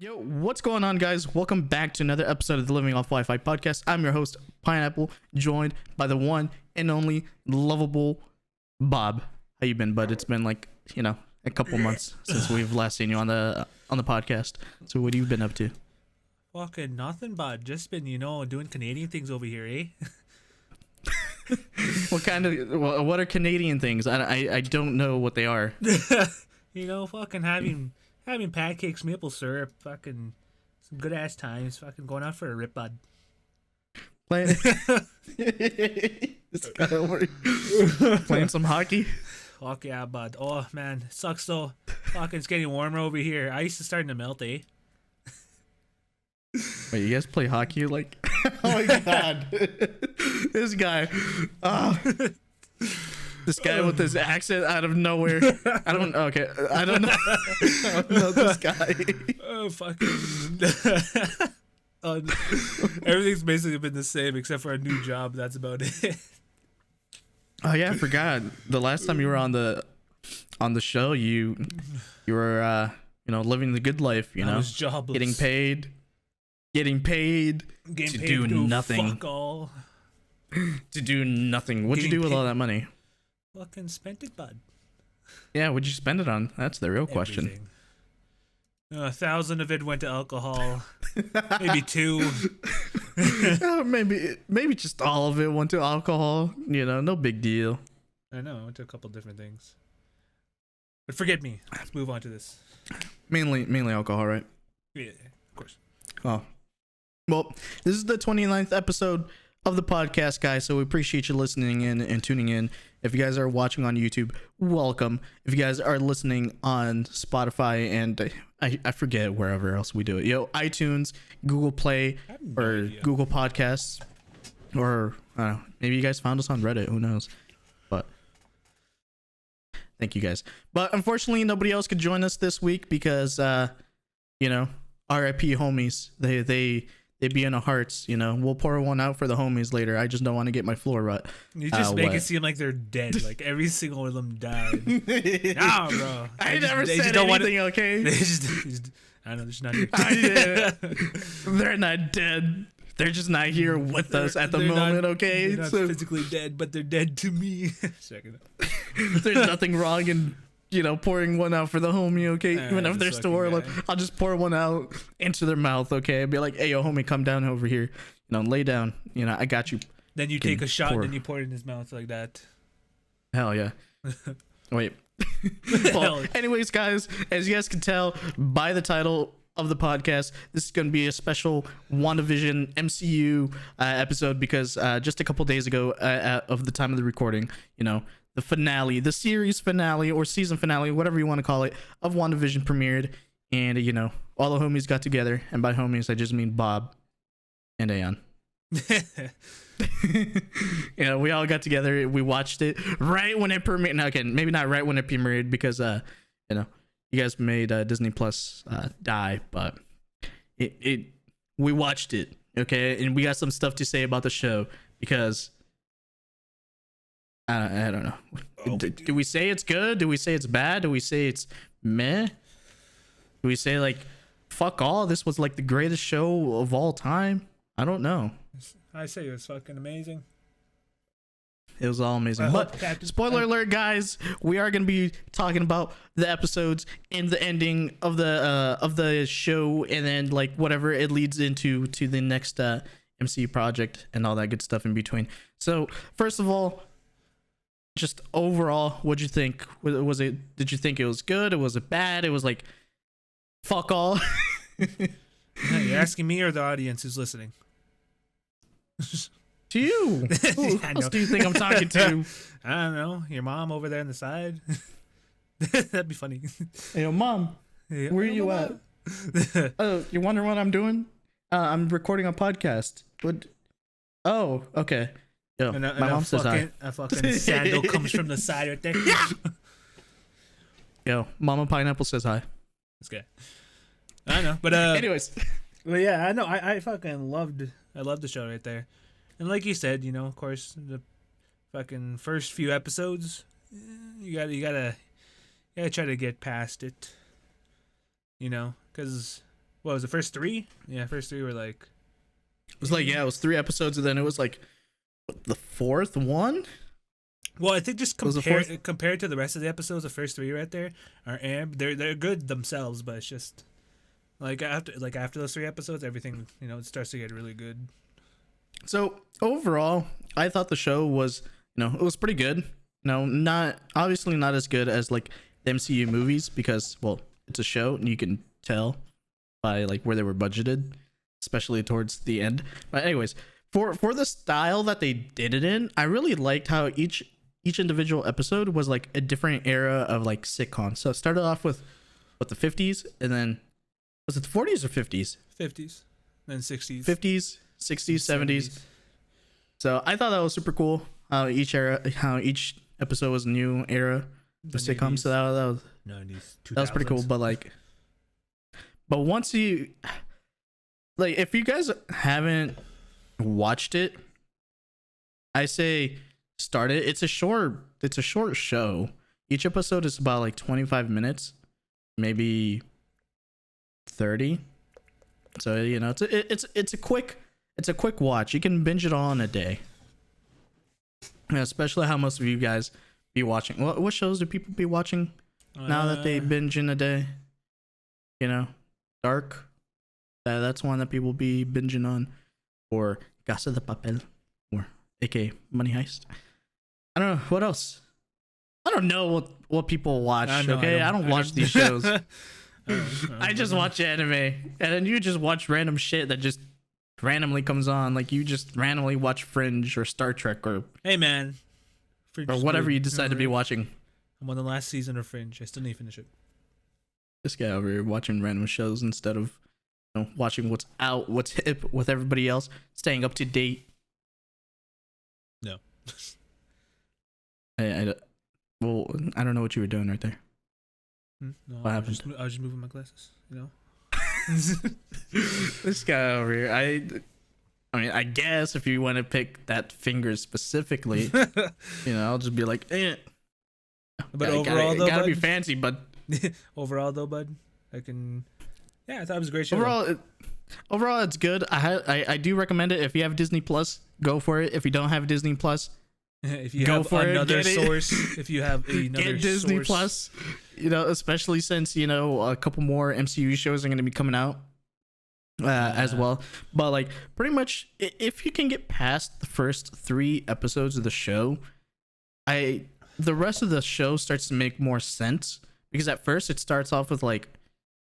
Yo, what's going on, guys? Welcome back to another episode of the Living Off Wi-Fi podcast. I'm your host, Pineapple, joined by the one and only lovable Bob. How you been, bud? It's been like, a couple months since we've last seen you on the podcast. So what have you been up to? Fucking nothing, bud. Just been, doing Canadian things over here, eh? What are Canadian things? I don't know what they are. Fucking having pancakes, maple syrup, fucking some good ass times, fucking going out for a rip, bud. Playing playing some hockey. Fuck yeah, bud. Oh man, it sucks though. Fucking it's getting warmer over here. I used to start to melt, eh? Wait, you guys play hockey? Like, oh my god, this guy. This guy with his accent out of nowhere. I don't know this guy. Oh, fucking. Everything's basically been the same except for a new job. That's about it. Oh yeah, I forgot. The last time you were on the show, you were living the good life. I was jobless. Getting paid to do nothing. Fuck all. To do nothing. What'd you do with all that money? Fucking spent it, bud. Yeah, what'd you spend it on? That's the real question. Everything. 1,000 of it went to alcohol. Maybe 2. maybe just all of it went to alcohol. No big deal. I know. I went to a couple different things. But forget me. Let's move on to this. Mainly alcohol, right? Yeah, of course. Oh. Well, this is the 29th episode of the podcast, guys, so we appreciate you listening in and tuning in. If you guys are watching on YouTube, welcome. If you guys are listening on Spotify and I forget wherever else we do it, iTunes, Google Play, or Google Podcasts, or I don't know, maybe you guys found us on Reddit, who knows. But thank you guys. But unfortunately, nobody else could join us this week because RIP homies, they be in our hearts. We'll pour one out for the homies later. I just don't want to get my floor wet. You just make it seem like they're dead. Like every single one of them died. Nah, bro. I never said anything, okay? They just I don't know, they're just not here. They're not dead. They're just not here with us at the moment, okay? They're not physically dead, but they're dead to me. Second. There's nothing wrong in pouring one out for the homie, okay? Even if they're still alive, I'll just pour one out into their mouth, okay? I'd be like, hey, yo, homie, come down over here. Lay down. I got you. Then you take a shot and then you pour it in his mouth like that. Hell yeah. Wait. Well, anyways, guys, as you guys can tell by the title of the podcast, this is going to be a special WandaVision MCU episode because just a couple days ago of the time of the recording, the finale, the series finale or season finale, whatever you want to call it, of WandaVision premiered. And, all the homies got together. And by homies, I just mean Bob and Aeon. We all got together. We watched it right when it premiered. Now, again, maybe not right when it premiered because, you guys made Disney Plus die. But we watched it, okay? And we got some stuff to say about the show because... I don't know. Do we say it's good? Do we say it's bad? Do we say it's meh? Do we say like fuck all? This was like the greatest show of all time? I don't know. I say it was fucking amazing. It was all amazing. But spoiler alert, guys, we are going to be talking about the episodes and the ending of the show, and then like whatever it leads into to the next MCU project and all that good stuff in between. So first of all, just overall, what'd you think? Did you think it was good? Or was it bad? It was like, fuck all. You're asking me or the audience who's listening? To you. Who else do you think I'm talking to? I don't know. Your mom over there on the side. That'd be funny. Hey, Mom. Hey, where are you at? Oh, you wondering what I'm doing? I'm recording a podcast. What? Oh, okay. Yo, my mom says hi. A fucking sandal comes from the side right there. Yeah. Yo, Mama Pineapple says hi. That's good. I know, but anyways. But yeah, I know. I fucking loved the show right there, and like you said, of course, the fucking first few episodes, you gotta try to get past it, because What was the first three? Yeah, first three were like. It was like, it was 3 episodes, and then it was like the 4th one. Well, I think just compared to the rest of the episodes, the first 3 right there are they're good themselves, but it's just after those 3 episodes, everything it starts to get really good. So overall, I thought the show was it was pretty good. Not obviously not as good as like the MCU movies because it's a show and you can tell by like where they were budgeted, especially towards the end. But anyways, for the style that they did it in, I really liked how each individual episode was like a different era of like sitcom. So it started off with the 50s, and then was it the 40s or 50s? 50s, then 60s, 50s, 60s, 70s. So I thought that was super cool. How each episode was a new era of sitcom. So that was 90s, 2000s. That was pretty cool. But once you like, if you guys haven't watched it, I say start it. It's a short show. Each episode is about like 25 minutes, maybe 30. So it's a quick watch. You can binge it all in a day. Especially how most of you guys be watching. What shows do people be watching now that they binge in a day? Dark. That's one that people be binging on, or Casa de Papel, or aka Money Heist. I don't know what else. I don't know what people watch. I don't watch these shows. I just watch anime, and then you just watch random shit that just randomly comes on. Like you just randomly watch Fringe or Star Trek or hey man, Fringe or whatever you decide to be watching. I'm on the last season of Fringe. I still need to finish it. This guy over here watching random shows instead of watching what's out, what's hip with everybody else, staying up to date. No. I don't know what you were doing right there. No, what happened? I was just moving my glasses, This guy over here. I mean, I guess if you want to pick that finger specifically, I'll just be like, eh. But overall, though, gotta be fancy, bud. Overall, though, bud, I thought it was a great show. Overall, it's good. I do recommend it. If you have Disney Plus, go for it. If you don't have Disney Plus, if you have another source, if you have another get Disney Plus, especially since a couple more MCU shows are going to be coming out as well. But like pretty much, if you can get past the first 3 episodes of the show, the rest of the show starts to make more sense, because at first it starts off with like,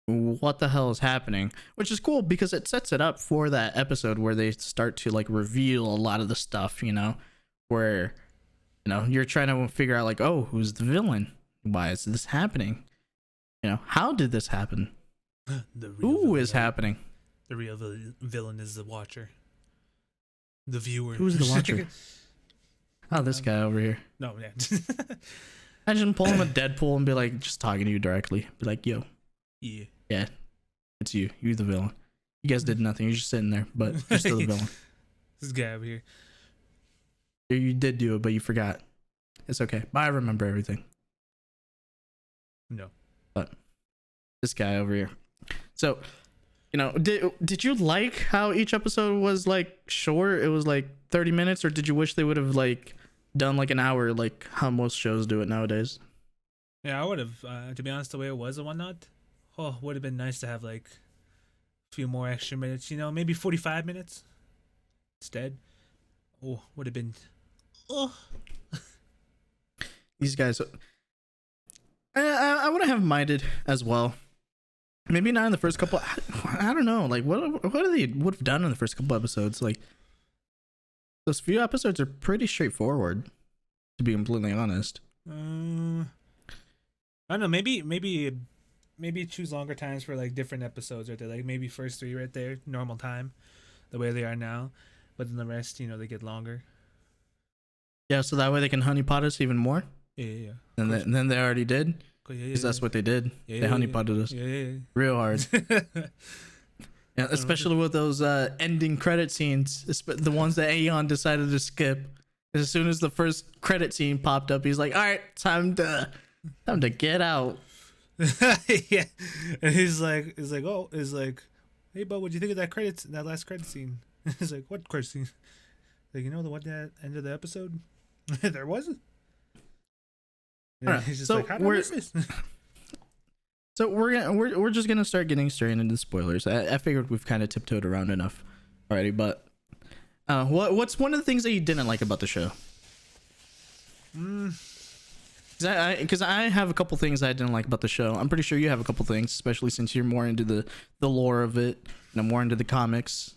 what the hell is happening, which is cool because it sets it up for that episode where they start to like reveal a lot of the stuff, where you're trying to figure out like, oh, who's the villain, why is this happening, how did this happen, who is happening. The real villain is the watcher, the viewer. Who's the watcher? Oh, this guy over here. No, yeah. Imagine pulling a Deadpool and be like, just talking to you directly, be like, yo, yeah, it's you. You're the villain. You guys did nothing. You're just sitting there, but you're still the villain. This guy over here. You did do it, but you forgot. It's okay. But I remember everything. No. But this guy over here. So, did you like how each episode was like short? It was like 30 minutes, or did you wish they would have like done like an hour, like how most shows do it nowadays? Yeah, I would have. To be honest, the way it was and whatnot, would have been nice to have like a few more extra minutes. Maybe 45 minutes instead. Oh, would have been. Oh. These guys, I wouldn't have minded as well. Maybe not in the first couple. I don't know. Like, what they would have done in the first couple episodes? Like, those few episodes are pretty straightforward, to be completely honest. I don't know. Maybe choose longer times for like different episodes right there. Like maybe first 3 right there, normal time, the way they are now, but then the rest, they get longer. Yeah, so that way they can honeypot us even more. Yeah. And then they already did. Because that's what they did. They honeypotted us. Yeah. Real hard. Yeah, especially with those ending credit scenes, the ones that Aeon decided to skip. As soon as the first credit scene popped up, he's like, "All right, time to get out." Yeah, and he's like, hey, Bo, what'd you think of that last credit scene? It's like, what credit scene? Like, the one that ended the episode? There wasn't. He's just so like, how did I miss this? So we're just gonna start getting straight into spoilers. I figured we've kind of tiptoed around enough already, but what's one of the things that you didn't like about the show? Because I have a couple things I didn't like about the show. I'm pretty sure you have a couple things, especially since you're more into the lore of it, more into the comics.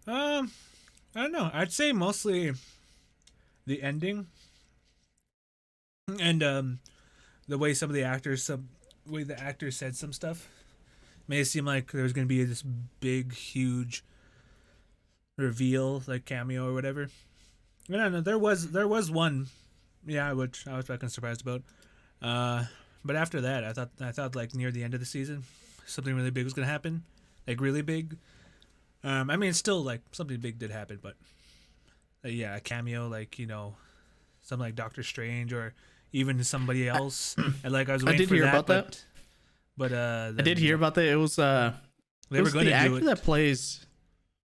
I don't know. I'd say mostly the ending and the way the actors said some stuff made it seem like there was gonna be this big, huge reveal, like cameo or whatever. I don't know. There was one. Yeah, which I was fucking surprised about. But after that, I thought like near the end of the season, something really big was gonna happen, like really big. I mean, it's still like something big did happen, but yeah, a cameo, like something like Doctor Strange or even somebody else. And like I was waiting for that. But I did hear about that. It was they were going to do it. The actor that plays.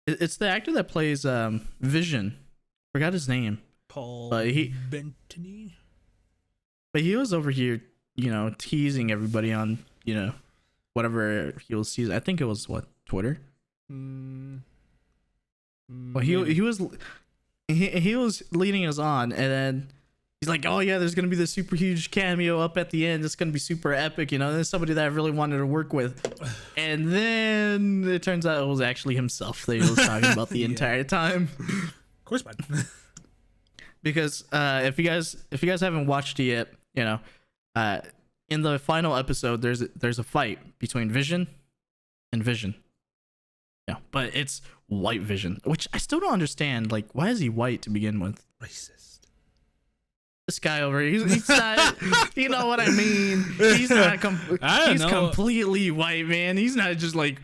It's the actor that plays Vision. Forgot his name. Paul Bettany. But he was over here, teasing everybody on, whatever he was teasing. I think it was Twitter. Well, he was leading us on, and then he's like, "Oh yeah, there's gonna be this super huge cameo up at the end. It's gonna be super epic, There's somebody that I really wanted to work with." And then it turns out it was actually himself that he was talking about the entire time. Of course, bud. Because if you guys haven't watched it yet, in the final episode, there's a fight between Vision and Vision. Yeah, but it's White Vision, which I still don't understand. Like, why is he white to begin with? Racist. This guy over here, he's not. You know what I mean? He's not. He's completely white, man. He's not just like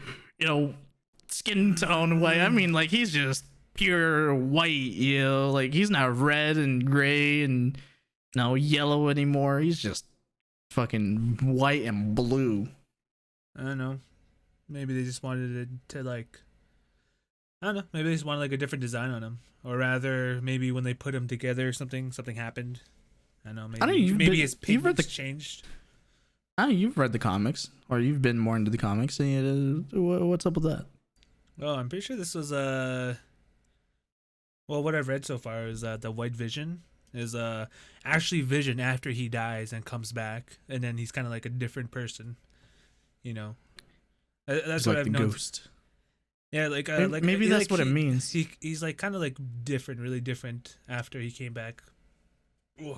skin tone white. I mean, like he's just pure white. Like he's not red and gray and yellow anymore. He's just fucking white and blue. I don't know. Maybe they just wanted it to like. I don't know. Maybe they just wanted like a different design on him, or rather, maybe when they put him together, something happened. I don't know. Maybe his pigments changed. You've read the comics, or you've been more into the comics. And what's up with that? Oh, I'm pretty sure this was well, what I've read so far is that the White Vision is actually Vision after he dies and comes back, and then he's kind of like a different person. That's what like I've the known. ghost. Yeah, like maybe that's what it means. He's like kind of like different, really different after he came back. So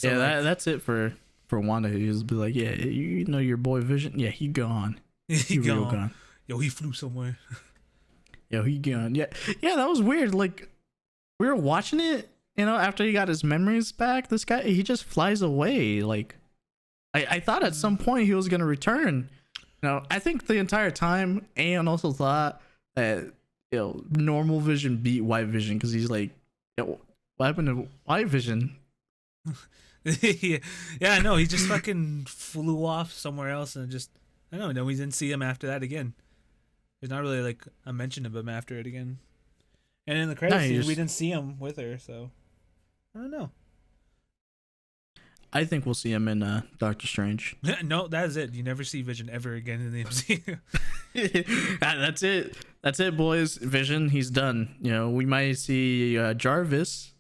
yeah, that's it for Wanda. He'll be like, yeah, your boy Vision. Yeah, he gone. He gone. Yo, he flew somewhere. Yo, he gone. Yeah, that was weird. Like we were watching it, after he got his memories back. This guy, he just flies away. Like I thought at some point he was gonna return. I think the entire time, Aeon also thought that normal Vision beat White Vision because he's like, what happened to White Vision? Yeah, I know. He just fucking flew off somewhere else and just I don't know. We didn't see him after that again. There's not really like a mention of him after it again. And in the credits scene, we didn't see him with her, so I don't know. I think we'll see him in Doctor Strange. No, that is it. You never see Vision ever again in the MCU. That's it. That's it, boys. Vision, he's done. We might see Jarvis.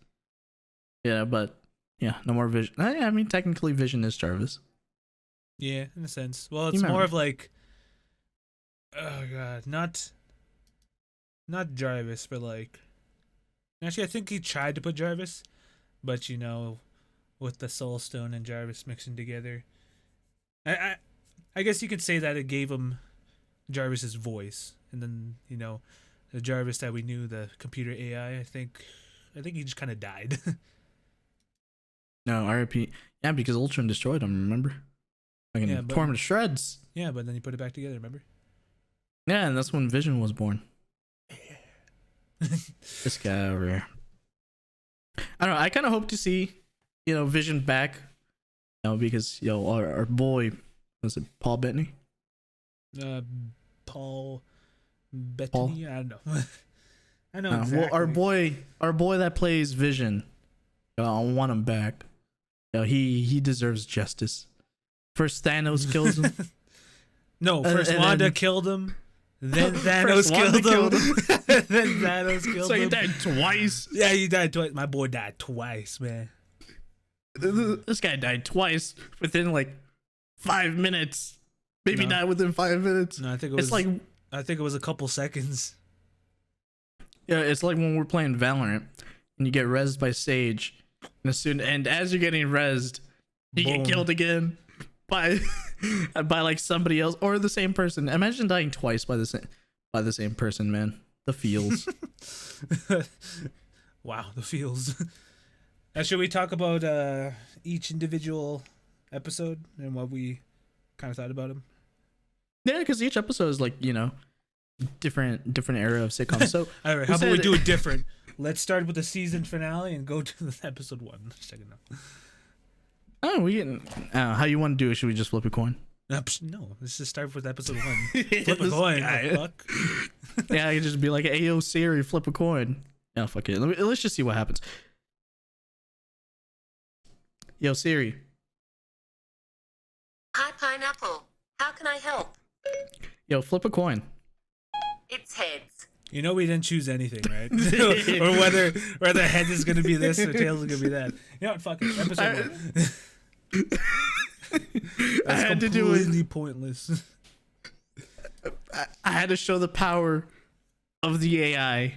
Yeah, but yeah, no more Vision. I mean, technically, Vision is Jarvis. Yeah, in a sense. Well, it's more of like, oh god, not Jarvis, but like, actually, I think he tried to put Jarvis, but with the Soul Stone and Jarvis mixing together, I guess you could say that it gave him Jarvis's voice, and then the Jarvis that we knew, the computer AI. I think he just kind of died. No, R.I.P. Yeah, because Ultron destroyed him. Remember? Tore him to shreds. Yeah, but then he put it back together. Remember? Yeah, and that's when Vision was born. This guy over here. I don't know. I kind of hope to see Vision back, because our boy, was it Paul Bettany? Paul Paul? Bettany. I don't know. I know Well, exactly. our boy that plays Vision, I want him back. He deserves justice. First Thanos kills him. No, first Wanda killed him. Then Thanos killed him. Then Thanos killed him. So he died twice. Yeah, he died twice. My boy died twice, man. This guy died twice within like 5 minutes. Maybe not within 5 minutes. No, I think it was like, I think it was a couple seconds. yeah, it's like when we're playing Valorant and you get rezzed by Sage, and as you're getting rezzed, you Boom. get killed again by like somebody else or the same person. Imagine dying twice by the same person, man. The feels. Wow, the feels. Should we talk about each individual episode and what we kind of thought about them? Yeah, because each episode is like, different era of sitcom. So all right, how about we do it different? Let's start with the season finale and go to the episode 1. Just checking out. Oh, we can. How you want to do it? Should we just flip a coin? No, let's just start with episode 1. Flip a coin. The fuck? Yeah, I could just be like, "Ayo Siri, flip a coin." Yeah, fuck it. Let's just see what happens. Yo Siri. Hi, Pineapple. How can I help? Yo, flip a coin. It's heads. You know we didn't choose anything, right? Or whether head is gonna be this or tails is gonna be that. You know what? Fuck it. Episode 1. I had to do it. Completely pointless. I had to show the power of the AI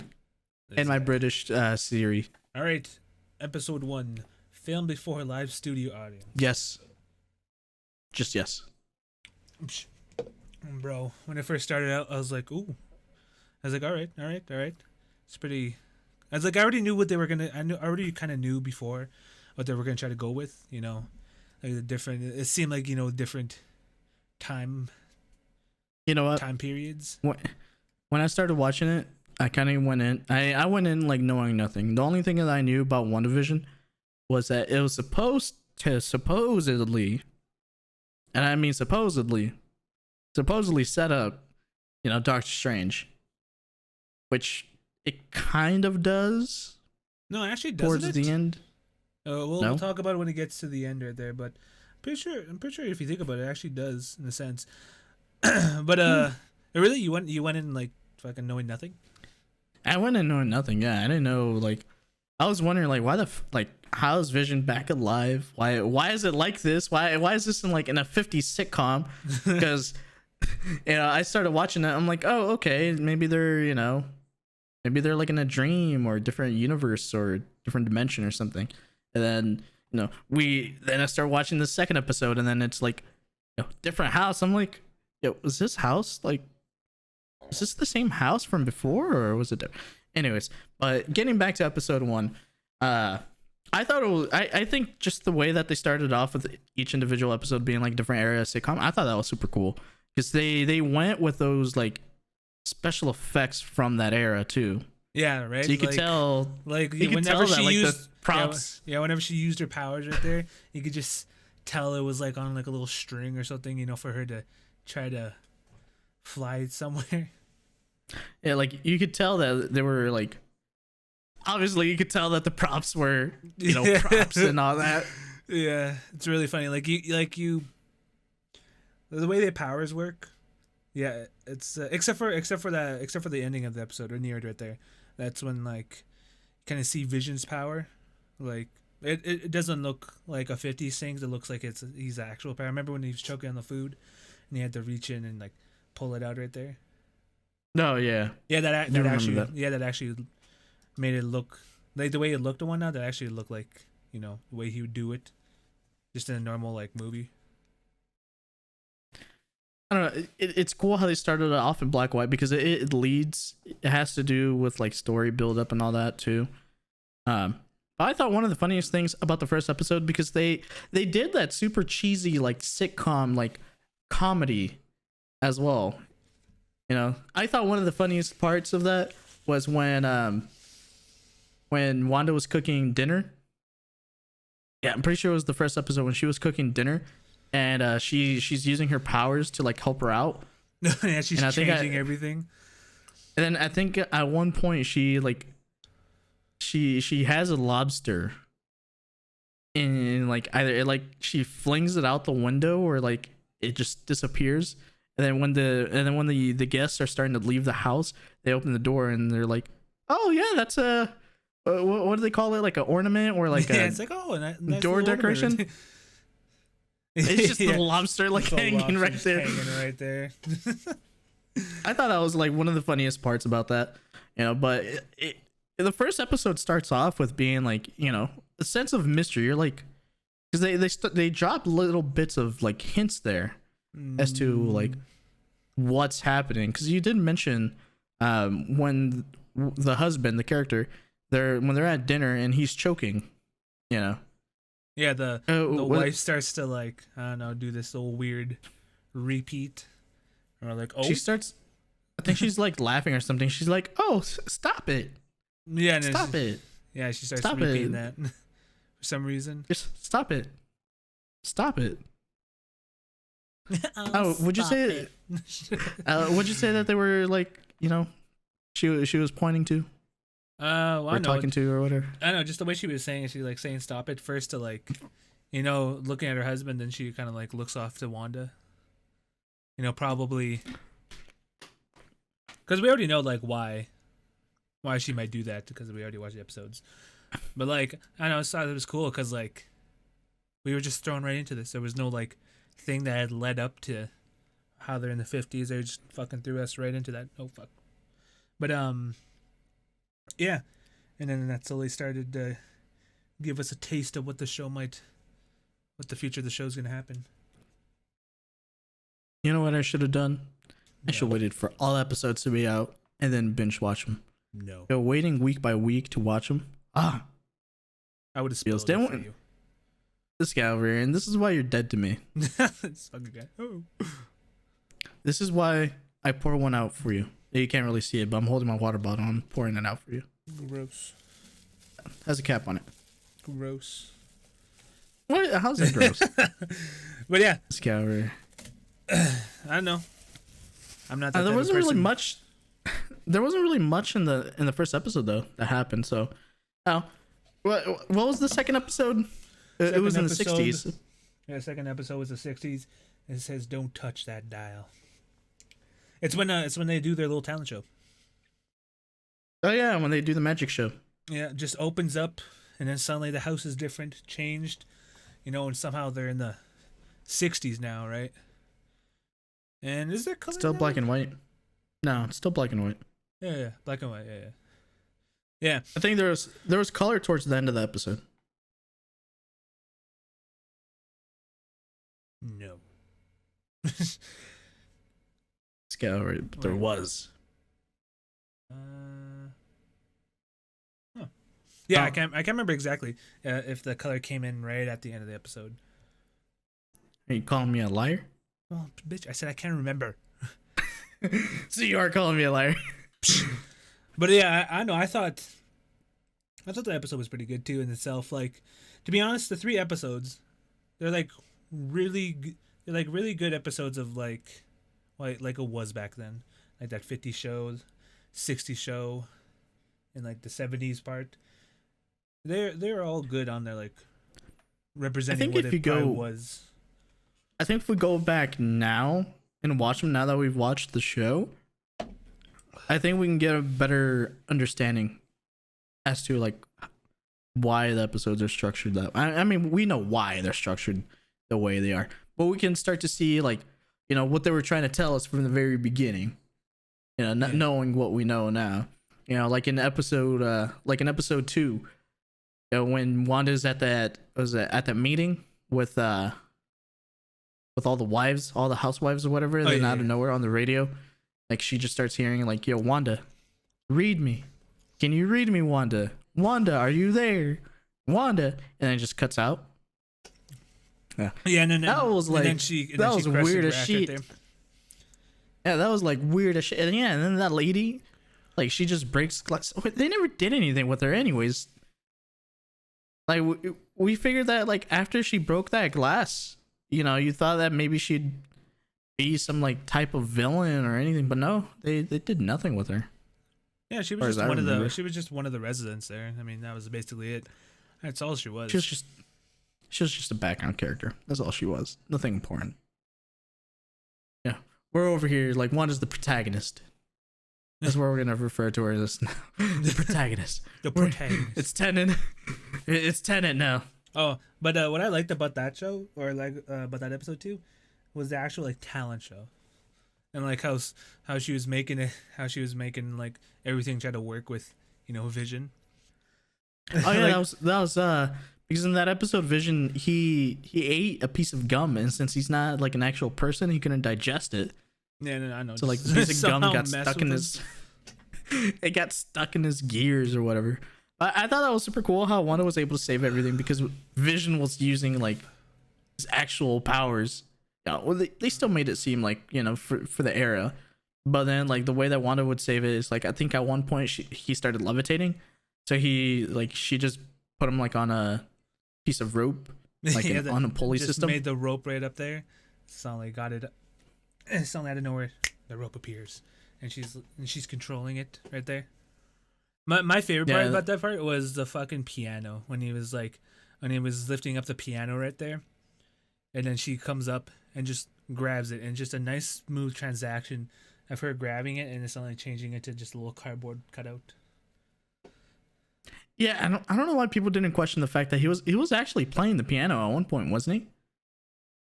and my British Siri. All right, episode 1, filmed before a live studio audience. Yes. Just yes. Bro, when I first started out, I was like, ooh. I was like, all right. It's pretty. I was like, I already knew what they were gonna. I already kind of knew before what they were gonna try to go with. Like the different. It seemed like different time. You know what? Time periods. When I started watching it, I kind of went in. I went in like knowing nothing. The only thing that I knew about WandaVision was that it was supposed to supposedly, and I mean supposedly set up, Doctor Strange, which it kind of does. No, it actually towards doesn't. The end. We'll talk about it when it gets to the end right there, but I'm pretty sure if you think about it, it actually does in a sense. But really, you went in like fucking knowing nothing. I went in knowing nothing. Yeah, I didn't know. Like, I was wondering, like, why how is Vision back alive? Why is it like this? Why is this in a 50s sitcom? Because I started watching it. I'm like, oh, okay, maybe they're like in a dream or a different universe or different dimension or something. And then then I start watching the second episode, and then it's like, different house. I'm like, is this house is this the same house from before, or was it different? Anyways, but getting back to episode 1, I thought it was. I think just the way that they started off with each individual episode being like different area of sitcom, I thought that was super cool because they went with those like special effects from that era too. Yeah, right. So you could tell, whenever she used the props. Yeah, whenever she used her powers right there, you could just tell it was like on like a little string or something, for her to try to fly somewhere. Yeah, like you could tell that they were like. Obviously, you could tell that the props were, props and all that. Yeah, it's really funny. The way their powers work. Yeah, it's except for the ending of the episode or near it right there. That's when kind of see Vision's power. Like it doesn't look like a 50s thing. It looks like he's actual power. I remember when he was choking on the food, and he had to reach in and pull it out right there. No, yeah. Yeah, that actually made it look like the way it looked and whatnot. That actually looked like the way he would do it, just in a normal movie. I don't know. It's cool how they started it off in black and white because it leads. It has to do with story build up and all that too. But I thought one of the funniest things about the first episode because they did that super cheesy sitcom comedy as well. I thought one of the funniest parts of that was when Wanda was cooking dinner. Yeah, I'm pretty sure it was the first episode when she was cooking dinner, and she's using her powers to help her out. Yeah, she's And I think changing everything. And then I think at one point she like she has a lobster, and like either like she flings it out the window or like it just disappears. And then when the guests are starting to leave the house, they open the door and they're like, "Oh yeah, that's a what do they call it? Like an ornament or like it's like, oh, a nice door little decoration?" ornament. It's just the lobster like The hanging lobster right just there. hanging right there. I thought that was like one of the funniest parts about that, but the first episode starts off with being like, a sense of mystery. You're like, because they drop little bits of like hints there as to like what's happening. Because you did mention when the husband, the character, when they're at dinner and he's choking, Yeah, the wife starts to like, I don't know, do this little weird repeat. Or like, oh, she starts. I think she's like laughing or something. She's like, "Oh, stop it! Yeah, stop it! Yeah, she starts Stop repeating it. that for some reason. Just stop it! Stop it!" Oh, would you say? Would you say that they were like, she was pointing to Well, or talking to or whatever? I know, just the way she was saying it, she like saying stop it first to like, looking at her husband, then she kind of like looks off to Wanda. Probably because we already know like why she might do that, because we already watched the episodes. But like, I know, I thought it was cool because like we were just thrown right into this. There was no like thing that had led up to how they're in the 50s. They just fucking threw us right into that. Oh fuck. But yeah, and then that slowly started to give us a taste of what the future of the show is gonna happen. You know what I should have done? I should have waited for all episodes to be out and then binge watch them. No, Waiting week by week to watch them. I would have spoiled Feels it for you. This guy over here, and this is why you're dead to me. This fucking guy. Oh. This is why I pour one out for you. You can't really see it, but I'm holding my water bottle. I'm pouring it out for you. Gross. Has a cap on it. Gross. What? How's that gross? But yeah, This guy over here. I don't know. I'm not. That There type of wasn't really person. much. There wasn't really much in the first episode though that happened. So, what was the second episode? It was in the Second episode. 60s. Yeah, second episode was the 60s. It says, "Don't touch that dial." It's when they do their little talent show. Oh yeah, when they do the magic show. Yeah, it just opens up, and then suddenly the house is different, changed, and somehow they're in the 60s now, right? And is there color? Still now? black and white. No, it's still black and white. Yeah, black and white. Yeah. I think there was color towards the end of the episode. No. This guy over here, but there was. Yeah, Oh. I can't remember exactly if the color came in right at the end of the episode. Are you calling me a liar? Oh, bitch! I said I can't remember. So you are calling me a liar. But yeah, I know. I thought the episode was pretty good too in itself. Like, to be honest, the 3 episodes, they're like really good episodes of like it was back then, like that 50 show, 60 show, and like the 70s part. They're all good on there, like representing what it probably was. I think if we go back now and watch them now that we've watched the show, I think we can get a better understanding as to like why the episodes are structured that. I mean, we know why they're structured the way they are, but we can start to see like what they were trying to tell us from the very beginning. Not knowing what we know now. Like in episode 2, when Wanda's at that meeting with all the wives, all the housewives or whatever, and then out of nowhere on the radio, like she just starts hearing like, "Yo, Wanda, read me. Can you read me, Wanda? Wanda, are you there? Wanda?" And then it just cuts out. Yeah. Yeah, and then that was like that was weird as shit. Yeah, that was like weird as shit. And yeah, and then that lady, like she just breaks glass. They never did anything with her, anyways. Like we figured that like after she broke that glass, you thought that maybe she'd be some like type of villain or anything, but no, they did nothing with her. Yeah, she Far was as just I one of the. remember. She was just one of the residents there. I mean, that was basically it. That's all she was. She was just a background character. That's all she was. Nothing important. Yeah, we're over here like Wanda's the protagonist. That's what we're gonna refer to her as now. The protagonist. The protagonist. It's Tenet. It's Tenet now. Oh, but what I liked about that show, or like about that episode too, was the actual like talent show, and like how she was making it, how she was making like everything try to work with, Vision. Oh yeah, Like- that was because in that episode, Vision he ate a piece of gum, and since he's not like an actual person, he couldn't digest it. Yeah, no, I know. So like just the piece of gum somehow got mess stuck in with his. It got stuck in his gears or whatever. I thought that was super cool how Wanda was able to save everything because Vision was using like his actual powers. Yeah, well they still made it seem like for the era, but then like the way that Wanda would save it is like I think at one point he started levitating, so she just put him like on a piece of rope, like Yeah, on a pulley just system. made the rope right up there. Suddenly got it. And suddenly out of nowhere, the rope appears, and she's controlling it right there. My favorite part Yeah. about that part was the fucking piano when he was lifting up the piano right there, and then she comes up and just grabs it, and just a nice smooth transaction of her grabbing it and then suddenly changing it to just a little cardboard cutout. Yeah, I don't know why people didn't question the fact that he was actually playing the piano at one point, wasn't he?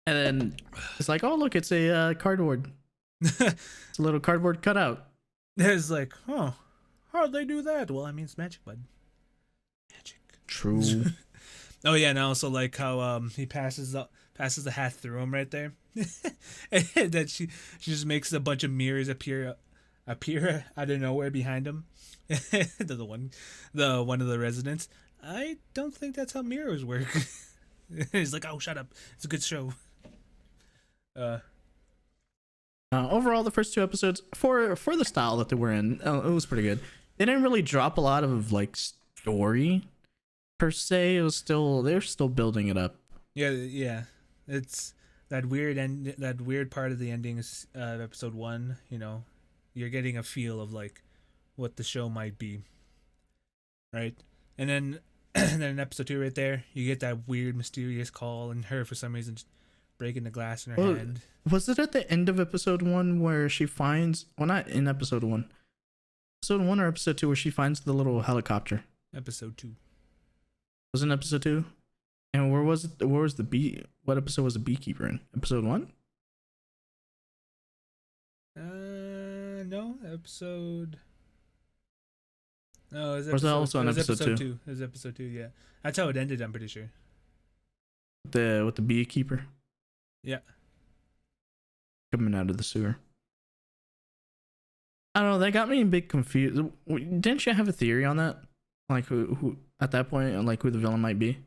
And then it's like, oh look, it's a cardboard. It's a little cardboard cutout. It's like, oh, how'd they do that? Well, I mean, it's magic, bud. Magic. True. Oh yeah, and also like how he passes the hat through him right there, and then she just makes a bunch of mirrors appear out of nowhere behind him. the one of the residents. I don't think that's how mirrors work. He's like, oh, shut up. It's a good show. Overall, the first two episodes for the style that they were in, it was pretty good. They didn't really drop a lot of like story per se. It was they're still building it up. Yeah. It's that weird part of the ending is episode 1. You're getting a feel of like what the show might be, right? And then in episode 2 right there, you get that weird mysterious call, and her for some reason just breaking the glass in her hand. Was it at the end of episode 1 where she finds? Well, not in episode 1. Episode 1 or episode 2 where she finds the little helicopter. Episode 2. Was it in episode 2? And where was it? Where was the bee? What episode was the beekeeper in? Episode 1? No, episode. No, it was Or was that also in episode 2? It was episode 2. Yeah, that's how it ended. I'm pretty sure. With the beekeeper Yeah. coming out of the sewer. I don't know. That got me a bit confused. Didn't you have a theory on that? Like who at that point, like who the villain might be?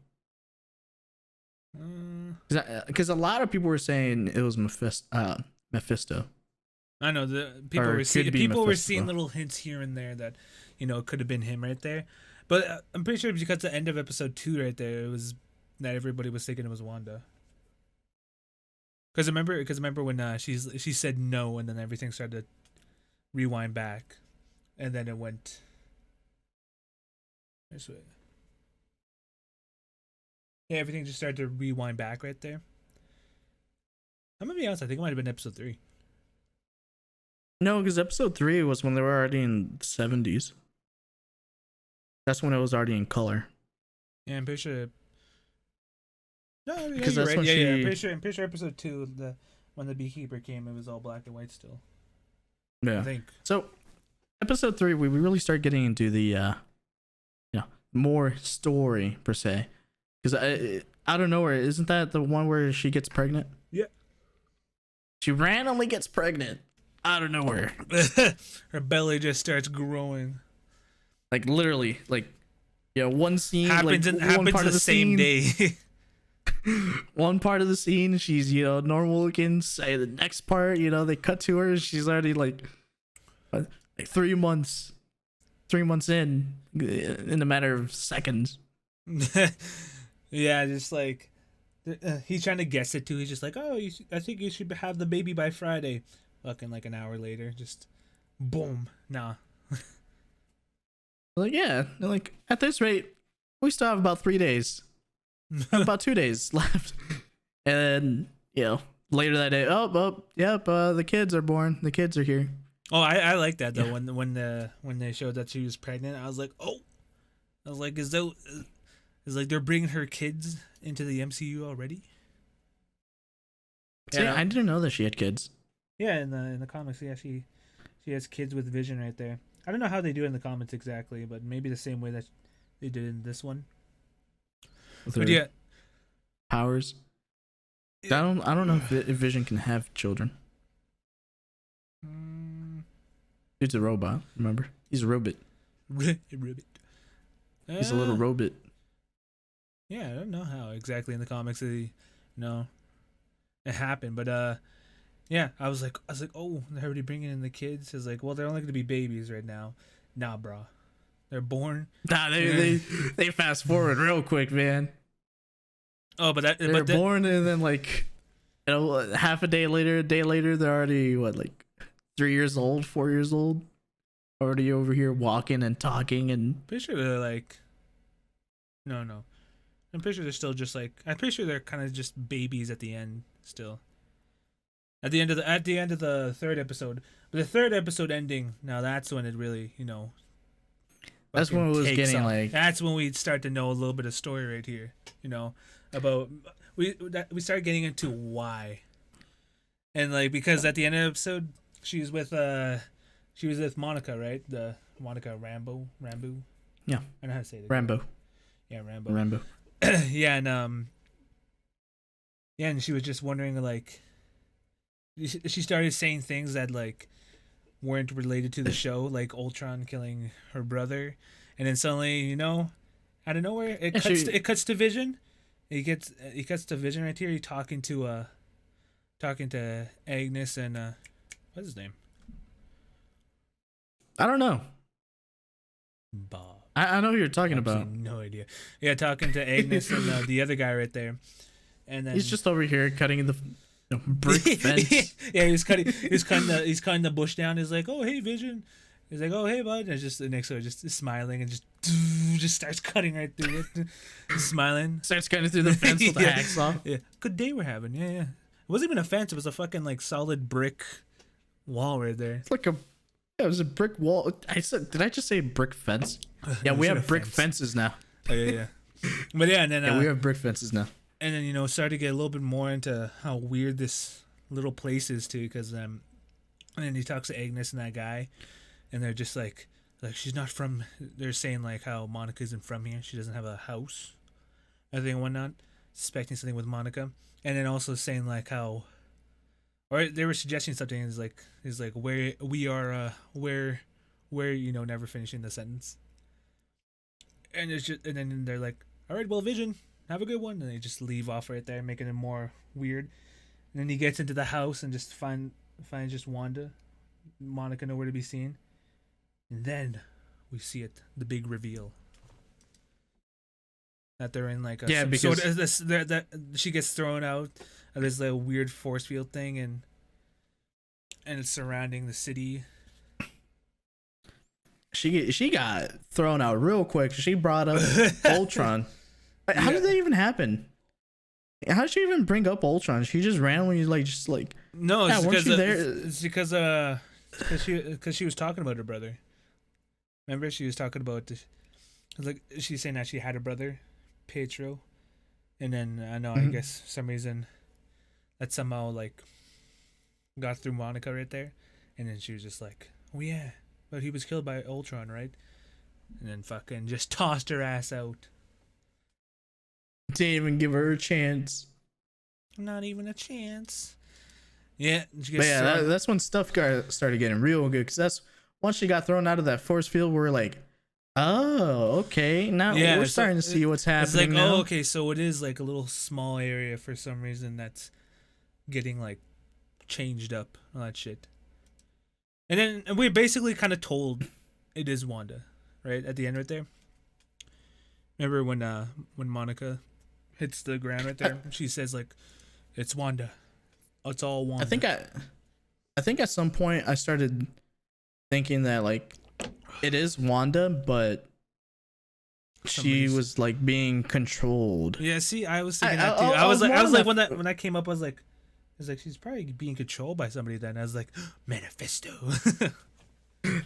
Because a lot of people were saying it was Mephisto. I know the people Or were it seeing could be people were Mephisto. seeing little hints here and there that it could have been him right there, but I'm pretty sure because the end of episode 2 right there, it was that everybody was thinking it was Wanda. Because remember when she said no, and then everything started to rewind back, and then it went this way. Yeah, everything just started to rewind back right there. I'm gonna be honest, I think it might have been episode 3. No, because episode 3 was when they were already in the 70s. That's when it was already in color. Yeah, I'm pretty sure. No, yeah, Because you're that's right. when Yeah, she- I'm pretty sure episode 2, when the beekeeper came, it was all black and white still. I Yeah. think. So, episode 3, we really start getting into the, more story per se. Because out of nowhere, isn't that the one where she gets pregnant? Yeah. She randomly gets pregnant out of nowhere. Her belly just starts growing. Like literally, one scene Happens like, in one happens part the of the same scene, day. One part of the scene, she's normal looking. Say the next part, they cut to her. She's already like 3 months, 3 months in a matter of seconds. Yeah, just like He's trying to guess it too. He's just like, oh, I think you should have the baby by Friday. Fucking like an hour later, just boom. Nah. Like, yeah, like at this rate, we still have about 3 days, about 2 days left, and later that day, yep, the kids are born, the kids are here. Oh, I like that though. Yeah. When they showed that she was pregnant, I was like, is like they're bringing her kids into the MCU already? See, I didn't know that she had kids. Yeah, in the comics, yeah, she has kids with Vision right there. I don't know how they do it in the comics exactly, but maybe the same way that they did in this one. But yeah, powers. I don't know if Vision can have children. Dude's a robot. Remember, he's a robot. He's a little robot. Yeah, I don't know how exactly in the comics it happened, but yeah, I was like, oh, they're already bringing in the kids. It's like, well, they're only going to be babies right now. Nah, bro, they're born. Nah, they fast forward real quick, man. Oh, but they're born, and then like, half a day later, they're already like 3 years old, 4 years old, already over here walking and talking and. Pretty sure they're like, no. I'm pretty sure they're still just like. I'm pretty sure they're kind of just babies at the end still. At the end of the third episode, but the third episode ending, now that's when it really, that's when it was getting off. Like. That's when we start to know a little bit of story right here, about we started getting into why, and like because at the end of the episode, she was with Monica, right? The Monica Rambeau. Yeah, I know how to say it. Rambeau. Yeah, Rambeau. Yeah, and she was just wondering like. She started saying things that like weren't related to the show, like Ultron killing her brother, and then suddenly, out of nowhere, it cuts to Vision. He cuts to Vision right here. He's talking to Agnes and what's his name? I don't know. Bob. I know who you're talking about. No idea. Yeah, talking to Agnes and the other guy right there, and then he's just over here cutting the. Brick fence. Yeah, he's cutting the bush down. He's like, "Oh, hey, Vision." He's like, "Oh, hey, bud." And just the next one, just smiling and just starts cutting right through it, smiling. Starts cutting through the fence with the hacksaw. Yeah, good day we're having. Yeah. It wasn't even a fence. It was a fucking like solid brick wall right there. It's like it was a brick wall. Did I just say brick fence? Yeah, we have brick fences now. Oh, yeah. But yeah, and then we have brick fences now. And then started to get a little bit more into how weird this little place is too, because and then he talks to Agnes and that guy, and they're just like she's not from. They're saying like how Monica isn't from here. She doesn't have a house, everything and whatnot. Suspecting something with Monica, and then also saying like how, or they were suggesting something. Is like where we are, where never finishing the sentence. And it's just, and then they're like, all right, well, Vision. Have a good one, and they just leave off right there, making it more weird. And then he gets into the house and just finds just Monica nowhere to be seen. And then we see it, the big reveal that they're in like a because sort of that she gets thrown out of this like weird force field thing, and it's surrounding the city. She got thrown out real quick. She brought up Ultron. How did that even happen? How did she even bring up Ultron? She just randomly no. It's because she was talking about her brother. Remember, she was talking about she's saying that she had a brother, Pietro, and then I guess for some reason that somehow like got through Monica right there, and then she was just like, oh yeah, but he was killed by Ultron, right? And then fucking just tossed her ass out. Didn't even give her a chance. Not even a chance. Yeah. That's when stuff started getting real good. Because that's once she got thrown out of that force field, we're like, oh, okay. Now we're starting to see what's happening. It's like, now. Oh, okay. So it is like a little small area for some reason that's getting like changed up. All that shit. And then we're basically kind of told it is Wanda, right? At the end right there. Remember when Monica hits the ground right there. She says like, "It's Wanda. It's all Wanda." I think at some point I started thinking that like it is Wanda, but she was like being controlled. Yeah, see, I was thinking that too. I was like when that came up, I was like she's probably being controlled by somebody. Then I was like, Manifesto.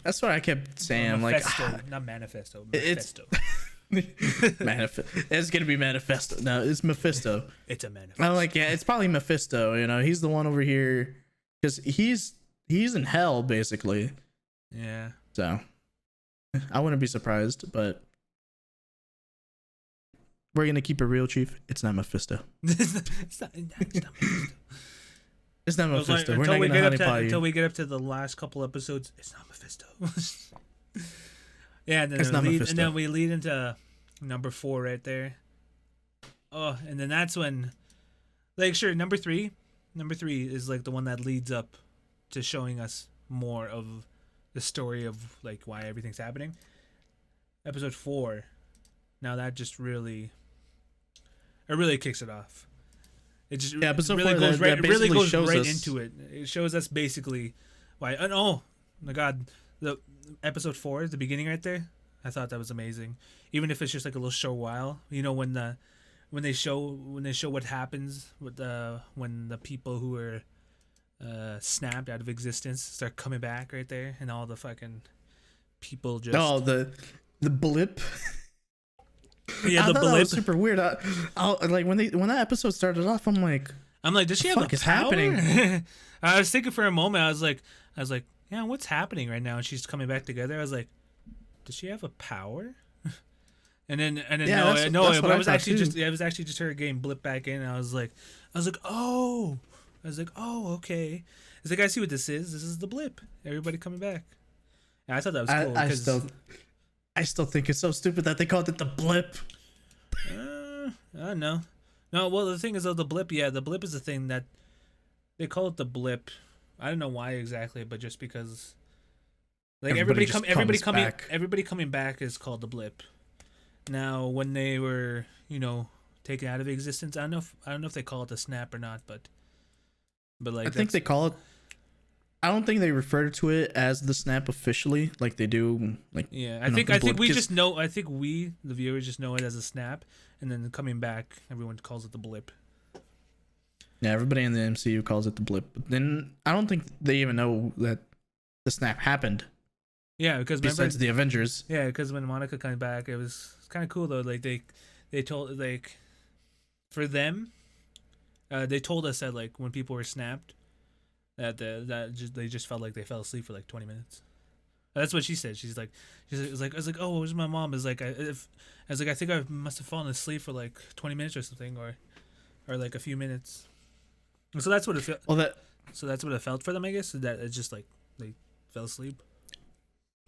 That's what I kept saying. Manifesto, not Manifesto. Manifesto. It's gonna be Manifesto. No, it's Mephisto. It's a Manifesto. I'm like, yeah, it's probably Mephisto. You know, he's the one over here because he's in hell basically. Yeah. So I wouldn't be surprised, but we're gonna keep it real, Chief. It's not Mephisto. It's not Mephisto. It's not Mephisto. Like, We're not gonna honeypot you until we get up to the last couple episodes. It's not Mephisto. Yeah, and then, and then we lead into number 4 right there. Oh, and then that's when, like, sure, number three is like the one that leads up to showing us more of the story of like why everything's happening. Episode 4, now that just really kicks it off. It just episode really 4 goes right, that it really goes shows right us into it. It shows us basically why. And oh my God, the episode 4, the beginning right there. I thought that was amazing. Even if it's just like a little short while, you know, when they show what happens with when the people who are snapped out of existence start coming back right there, and all the fucking people just the blip. Yeah, the blip. That was super weird. I like when that episode started off. I'm like, does she have fuck a is power? happening? I was thinking for a moment. I was like, yeah, what's happening right now? And she's coming back together. I was like, does she have a power? and then yeah, no, it was actually just her getting blipped back in. And I was like, oh, okay. It's like, I see what this is. This is the blip. Everybody coming back. And I thought that was cool. I still think it's so stupid that they called it the blip. I don't know. No, well, the thing is, though, the blip is the thing that they call it the blip. I don't know why exactly, but just because, like, everybody coming back is called the blip. Now, when they were, you know, taken out of existence, I don't know if they call it the snap or not, but like, I think they call it. I don't think they refer to it as the snap officially, like they do. Like, yeah, I think we just know. I think we, the viewers, just know it as a snap, and then coming back, everyone calls it the blip. Yeah, everybody in the MCU calls it the blip, but then I don't think they even know that the snap happened. Yeah, because besides the Avengers. Yeah, because when Monica came back, it was kind of cool though. Like they told, like, for them, they told us that like when people were snapped, that they just felt like they fell asleep for like 20 minutes. That's what she said. She's like, I was like, oh, where's my mom? I think I must have fallen asleep for like 20 minutes or something, or like a few minutes. So that's what it felt. So that's what it felt for them, I guess. That it's just like they fell asleep.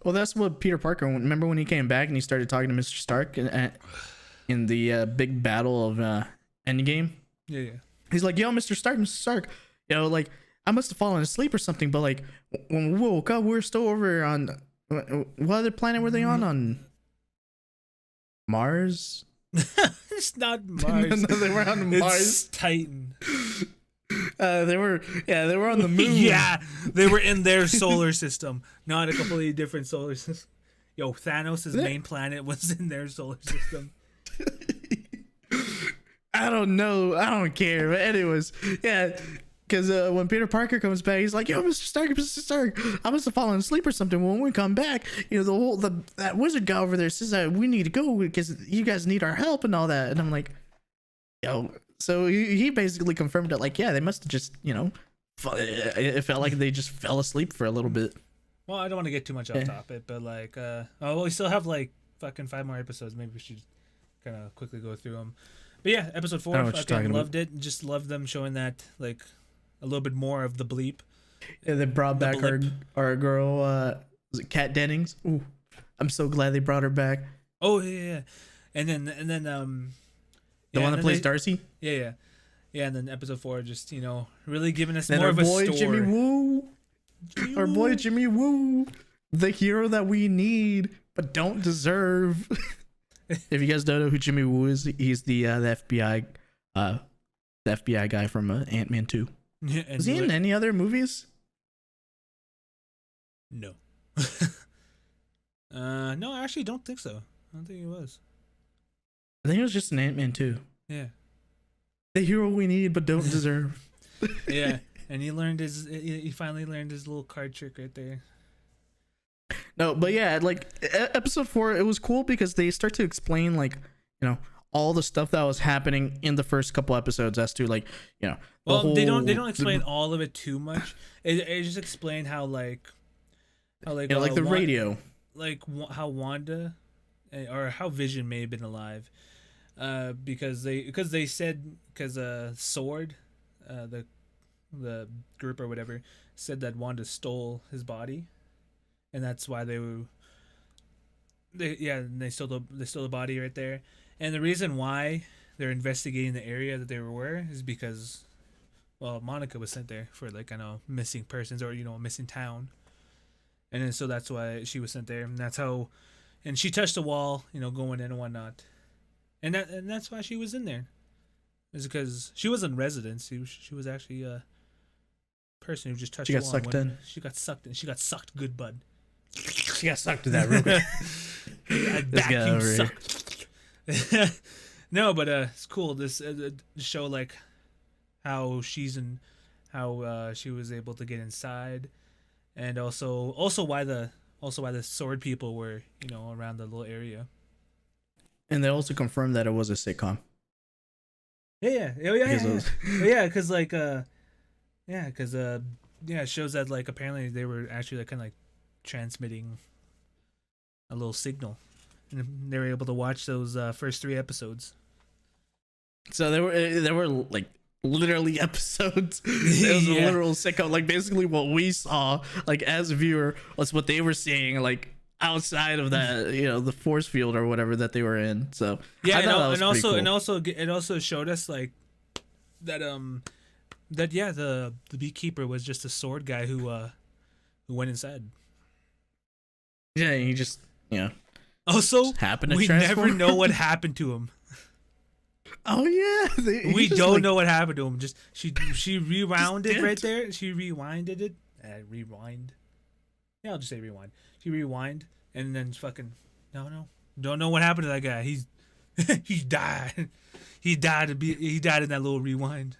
Well, that's what Peter Parker. Remember when he came back and he started talking to Mr. Stark in the big battle of Endgame? Yeah. He's like, yo, Mr. Stark, you know, like, I must have fallen asleep or something, but like when we woke up, we were still over on what other planet were they on? On Mars? It's not Mars. No, they were on Mars. It's Titan. They were on the moon. Yeah, they were in their solar system, not a completely different solar system. Yo, Thanos' main planet was in their solar system. I don't know. I don't care. But anyways, yeah. Because when Peter Parker comes back, he's like, "Yo, Mr. Stark, I must have fallen asleep or something." When we come back, you know, that wizard guy over there says that we need to go because you guys need our help and all that. And I'm like, "Yo," so he basically confirmed it. Like, yeah, they must have just, you know, it felt like they just fell asleep for a little bit. Well, I don't want to get too much off topic, but like, we still have like fucking 5 more episodes. Maybe we should kind of quickly go through them. But yeah, episode 4, I fucking loved it. Just loved them showing that like a little bit more of the bleep. Yeah, they brought back our girl, was it Kat Dennings? Ooh, I'm so glad they brought her back. Oh yeah. And then the one that plays Darcy? Yeah. And then episode 4 just, you know, really giving us then more of a story. Jimmy Woo. Our boy Jimmy Woo, the hero that we need but don't deserve. If you guys don't know who Jimmy Woo is, he's the FBI guy from Ant-Man 2. Yeah, Was he in any other movies? No. No, I actually don't think so. I don't think he was. I think it was just an Ant-Man 2. Yeah. The hero we need but don't deserve. Yeah, and he finally learned his little card trick right there. No, but yeah, like episode 4, it was cool because they start to explain like, all the stuff that was happening in the first couple episodes as to like, Well, they don't explain all of it too much. It just explain how like the radio, like how Wanda or how Vision may have been alive, because they said Sword, the group or whatever said that Wanda stole his body, and that's why they stole the body right there. And the reason why they're investigating the area that they were is because, well, Monica was sent there for like, missing persons or, missing town. And then so that's why she was sent there. And that's how, and she touched the wall, going in and whatnot. And that's why she was in there. Is because she wasn't residence. She was actually a person who just touched the wall. She got sucked in. She got sucked in. She got sucked good, bud. She got sucked to that real quick. I vacuum sucked. No, but it's cool. This show like how she was able to get inside, and also why the sword people were around the little area. And they also confirmed that it was a sitcom. Yeah, because it shows that like apparently they were actually like kind of like transmitting a little signal. And they were able to watch those first 3 episodes. So there were like literally episodes. It was a literal sitcom. Like basically what we saw, like as a viewer, was what they were seeing, like outside of that, the force field or whatever that they were in. So yeah, and also it also showed us like that the beekeeper was just a sword guy who went inside. Yeah, he just Also, we never know what happened to him. Oh yeah, we don't know what happened to him. Just she rewounded right there. She rewinded it. Rewind. Yeah, I'll just say rewind. She rewind and then fucking don't know what happened to that guy. He died. He died in that little rewind.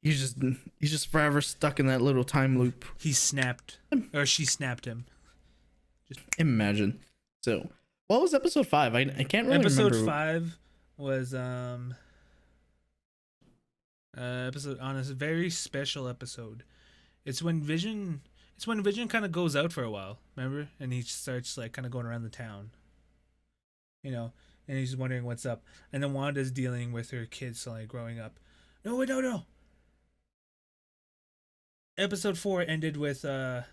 He's just forever stuck in that little time loop. He snapped, or she snapped him. Just imagine. So, what was episode 5? I can't really remember. Episode 5 was episode on a very special episode. It's when Vision kind of goes out for a while, remember? And he starts like kind of going around the town. And he's wondering what's up. And then Wanda's dealing with her kids like growing up. No, wait, no. Episode 4 ended with no,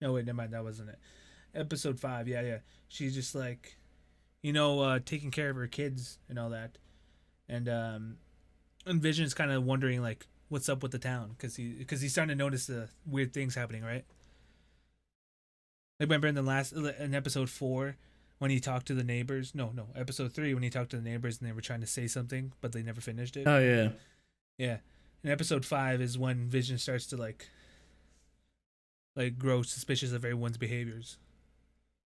wait, never mind, that wasn't it. Episode 5, yeah. She's just like, taking care of her kids and all that, and Vision's kind of wondering like what's up with the town because he's starting to notice the weird things happening, right? Like remember in episode 4 when he talked to the neighbors? No, episode 3 when he talked to the neighbors and they were trying to say something but they never finished it. Oh yeah. And episode 5 is when Vision starts to like grow suspicious of everyone's behaviors.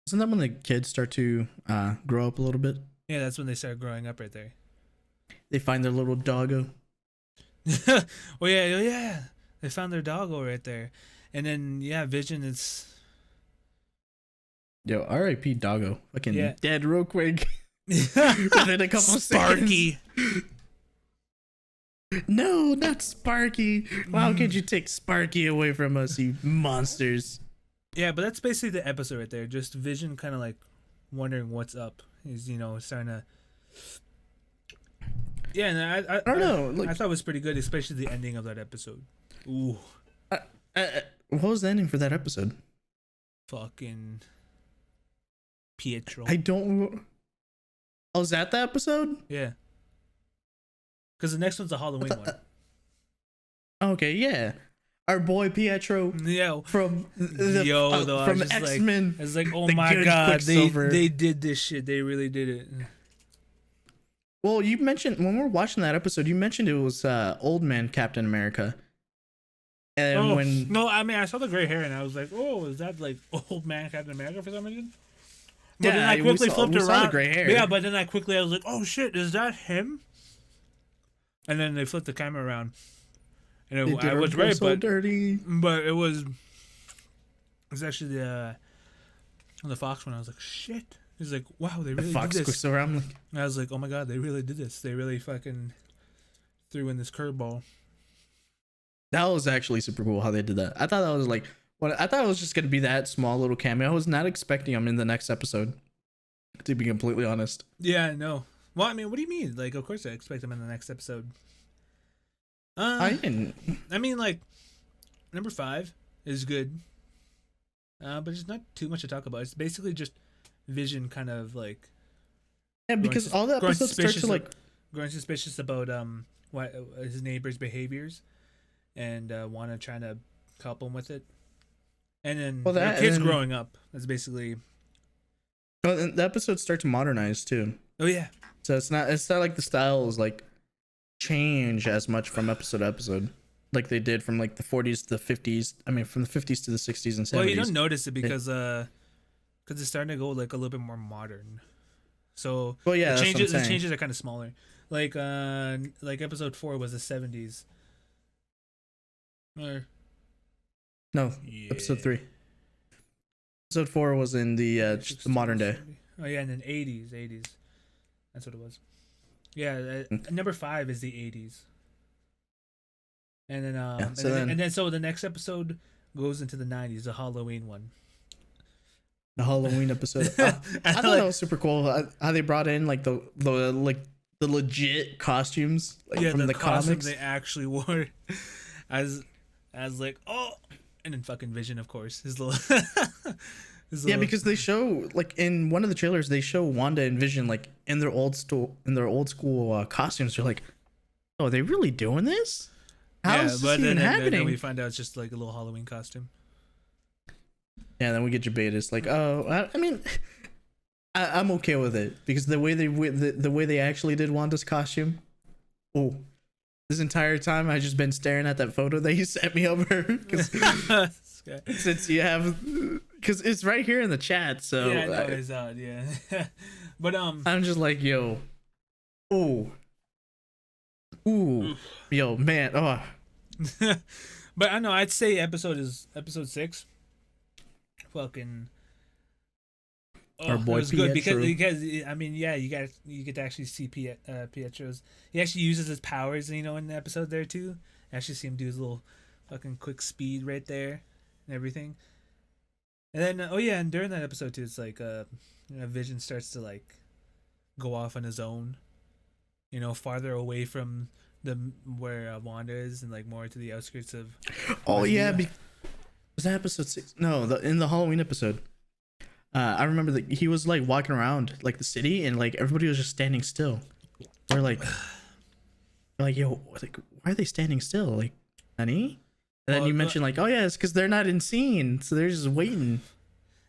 Isn't that when the kids start to grow up a little bit? Yeah, that's when they start growing up right there. They find their little doggo. Oh yeah. They found their doggo right there. And then Vision is R.I.P. doggo. Fucking dead real quick. Within a couple Sparky. Seconds. No, not Sparky. How could you take Sparky away from us, you monsters? Yeah, but that's basically the episode right there. Just Vision kind of like wondering what's up. He's starting to. Yeah, and I don't know. Like, I thought it was pretty good, especially the ending of that episode. Ooh. What was the ending for that episode? Fucking Pietro. I don't. Oh, is that the episode? Yeah. Because the next one's a Halloween one. Okay, yeah. our boy Pietro from from X-Men. It's like, oh my god, they did this shit. They really did it. Well, you mentioned when we were watching that episode, you mentioned it was old man Captain America. And no, I mean I saw the gray hair and I was like, oh, is that like old man Captain America for some reason? But yeah, then I quickly flipped around. Saw the gray hair. Yeah, but then I was like, oh shit, is that him? And then they flipped the camera around, and I was great, so dirty. But it was actually the Fox one. I was like, shit. He's like, wow, they really did this. Fox around. And I was like, oh my god, they really did this. They really fucking threw in this curveball. That was actually super cool how they did that. I thought that was like, I thought it was just gonna be that small little cameo. I was not expecting him in the next episode, to be completely honest. Yeah, no. Well, I mean, what do you mean? Like, of course I expect him in the next episode. I didn't. I mean, like, number 5 is good, but it's not too much to talk about. It's basically just Vision kind of like. Yeah, because all the episodes start to like growing suspicious about what his neighbor's behaviors, and Wanda trying to help him with it, and then the kids growing up. That's basically. Oh, and the episodes start to modernize too. Oh yeah. So it's not like the styles like change as much from episode to episode like they did from like the 40s to the 50s. I mean, from the 50s to the 60s and 70s. Well, you don't notice it because it's starting to go like a little bit more modern. So well, yeah, the changes are kind of smaller. Like episode 4 was the 70s. Or no, episode 3. Episode 4 was in the modern day. Oh yeah, and then 80s. That's what it was. Yeah, number 5 is the 80s. And then so the next episode goes into the 90s, the Halloween one. The Halloween episode. I thought that was super cool. How they brought in like the legit costumes from the comics they actually wore as like, oh, and then fucking Vision, of course, his little. Because they show like in one of the trailers they show Wanda and Vision like in their old school costumes. You're like, oh, are they really doing this? How's this even happening? Then we find out it's just like a little Halloween costume. Yeah, then we get Jabaitis. Like, oh, I mean, I'm okay with it because the way they actually did Wanda's costume. Oh, this entire time I just been staring at that photo that you sent me over because since you have, because it's right here in the chat. So yeah, no, it's odd. Yeah, but I'm just like, yo, ooh, yo, man, oh. But I know I'd say episode 6. Fucking. Our boy it was good because I mean, yeah, you get to actually see Pietro's. He actually uses his powers, in the episode there too. Actually see him do his little fucking quick speed right there and everything. And then and during that episode too, it's like Vision starts to like go off on his own, farther away from where Wanda is and like more to the outskirts of. Oh yeah, was that episode 6? No, in the Halloween episode. I remember that he was like walking around like the city and like everybody was just standing still. We're like, yo, like why are they standing still? Like, honey? And then you mentioned like, oh yeah, it's because they're not in scene, so they're just waiting.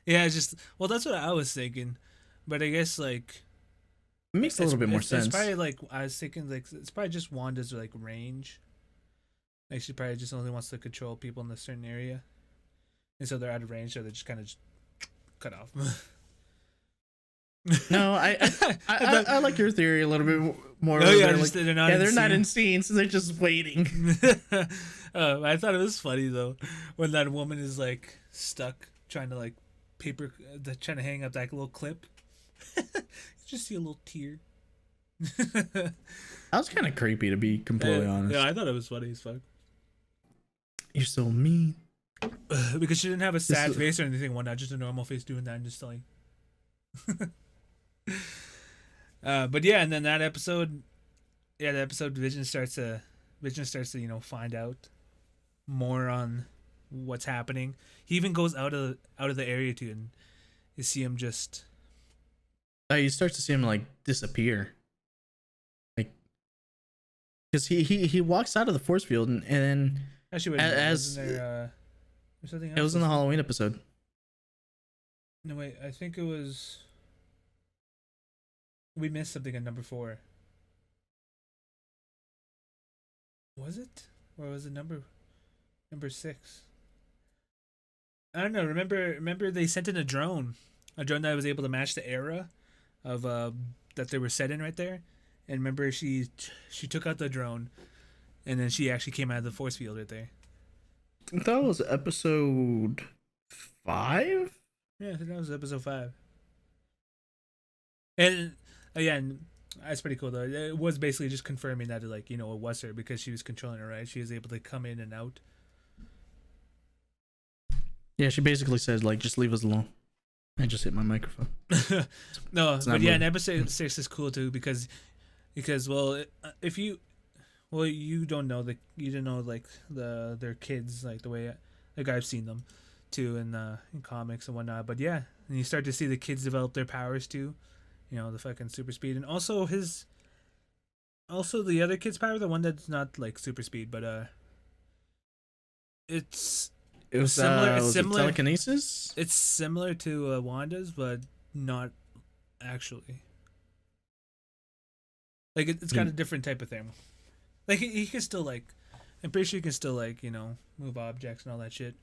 Yeah, it's just that's what I was thinking, but I guess like it makes a little bit more sense. It's probably like I was thinking like it's probably just Wanda's like range. Like she probably just only wants to control people in a certain area, and so they're out of range, so they just kind of cut off. No, I like your theory a little bit more. No, yeah, they're not in scene, so they're just waiting. I thought it was funny though when that woman is like stuck trying to like trying to hang up that little clip. You just see a little tear. That was kind of creepy, to be completely honest. Yeah, I thought it was funny as fuck. You're so mean. Because she didn't have a sad face or anything, not just a normal face doing that and just telling. But yeah, and then that episode, Vision starts to find out more on what's happening. He even goes out of the area too, and you see him just. You start to see him like disappear, like because he walks out of the force field and then Actually, wait, wasn't there something else? It was in the Halloween episode. No, wait. I think it was. We missed something at number 4. Was it? Or was it number 6? I don't know. Remember they sent in a drone that was able to match the era of that they were set in right there. And remember she took out the drone, and then she actually came out of the force field right there. I think that was episode 5. Yeah, I think that was episode 5. And again, that's pretty cool though. It was basically just confirming that it was her because she was controlling it, right? She was able to come in and out. Yeah, she basically said like, just leave us alone. I just hit my microphone. No, but yeah, moving. and episode 6 is cool too because well, if you don't know you didn't know like their kids like the way like I've seen them too in comics and whatnot. But yeah, and you start to see the kids develop their powers too. The fucking super speed, and also the other kid's power, the one that's not like super speed, but it was similar. It's similar. Telekinesis. It's similar to Wanda's, but not actually. Like it's got a different type of thing. Like he can still like, I'm pretty sure he can still like move objects and all that shit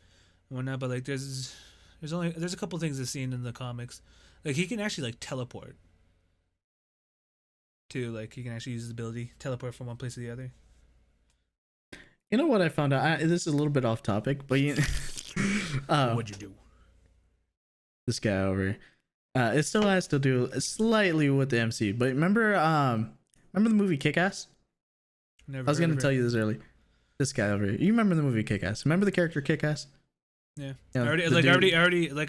and whatnot. But like there's a couple things I've seen in the comics. Like he can actually like teleport. Too, like he can actually use his ability teleport from one place to the other. You know what I found out? This is a little bit off topic, but What'd you do? This guy over here. It still has to do slightly with the MCU, but remember the movie Kick-Ass? Never I was gonna tell you this early. This guy over here. You remember the movie Kick-Ass? Remember the character Kick-Ass? Yeah. You know, I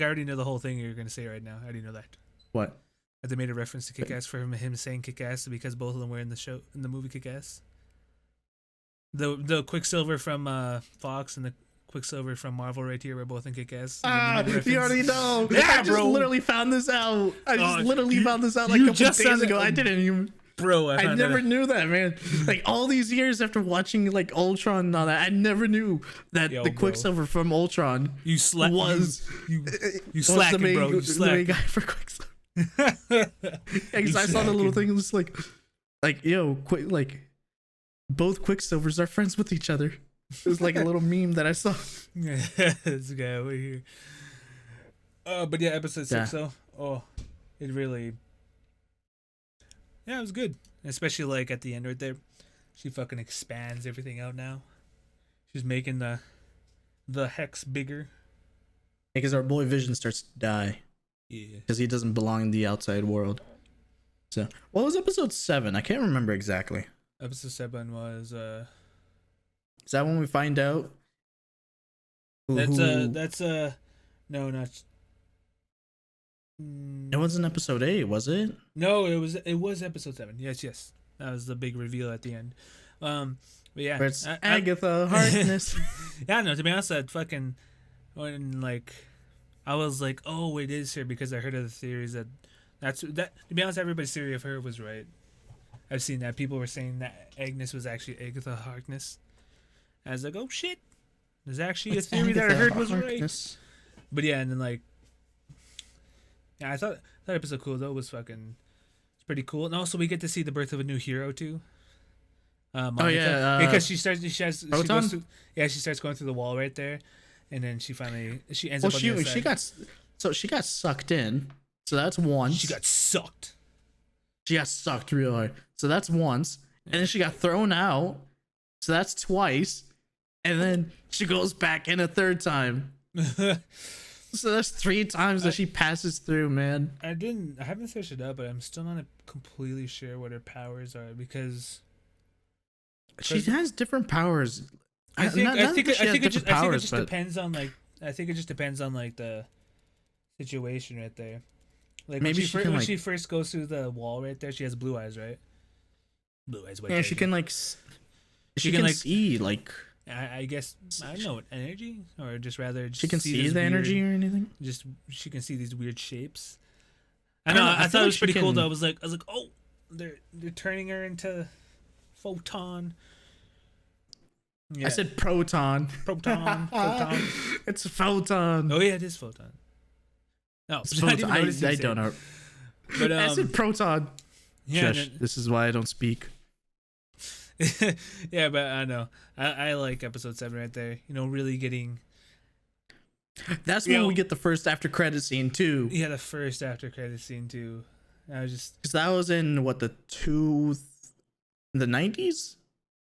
already know the whole thing you're gonna say right now. I already know that. What? That they made a reference to Kick-Ass for him saying Kick-Ass because both of them were in the movie Kick-Ass. The Quicksilver from Fox and the Quicksilver from Marvel right here were both in Kick-Ass. You already know. Yeah, I just bro. literally found this out. I just literally found this out like a couple days ago. I didn't even. Bro, I never knew that, man. Like all these years after watching like Ultron and all that, I never knew that the Quicksilver from Ultron you was you slacking, bro. You the main slacking. guy for Quicksilver. Because I saw the little thing. It was like yo, both Quicksilvers are friends with each other. It was like a little meme that I saw. This guy over here. But yeah, episode 6 though. Oh, it really. Yeah, it was good. Especially like at the end right there. She fucking expands everything out now. She's making the hex bigger. Because our boy Vision starts to die. Yeah. Because he doesn't belong in the outside world. So, what was episode 7? I can't remember exactly. Episode 7 was Is that when we find out? no, not. It wasn't episode 8, was it? No, it was episode 7. Yes. That was the big reveal at the end. But yeah, Where it's Agatha Harkness. Yeah, no. To be honest, that fucking when like I was like, oh, it is her because I heard of the theories that. To be honest, everybody's theory of her was right. I've seen that people were saying that Agnes was actually Agatha Harkness. I was like, oh shit, there's actually a theory that I heard was right. But yeah, and then like, yeah, I thought that episode cool though. It was fucking, it's pretty cool, and also we get to see the birth of a new hero too. Monica, because she starts going through the wall right there, and then she ends up on the other side. She got sucked in. So that's once. She got sucked. She got sucked real hard. So that's once. And then she got thrown out. So that's twice. And then she goes back in a third time. So that's 3 times that she passes through, man. I haven't searched it up, but I'm still not completely sure what her powers are because she has different powers. I think it just depends on like the situation right there. Like maybe when she first goes through the wall right there, she has blue eyes, right? Blue eyes. Yeah, she can like. She can like see like. I guess I don't know energy or just rather. She can see the energy or anything. Just she can see these weird shapes. I know. I thought it was pretty cool though. I was like, oh, they're turning her into Photon. Yeah. I said proton. Proton. It's a photon. Oh yeah, it is photon. No, It's I didn't photon. even notice you I said don't it. know. But I said proton. yeah, Shush. This is why I don't speak. yeah, but I know I like episode 7 right there. You know, really getting That's when we get the first after credit scene too. the first after credit scene too. I was just Because that was in what the 90s,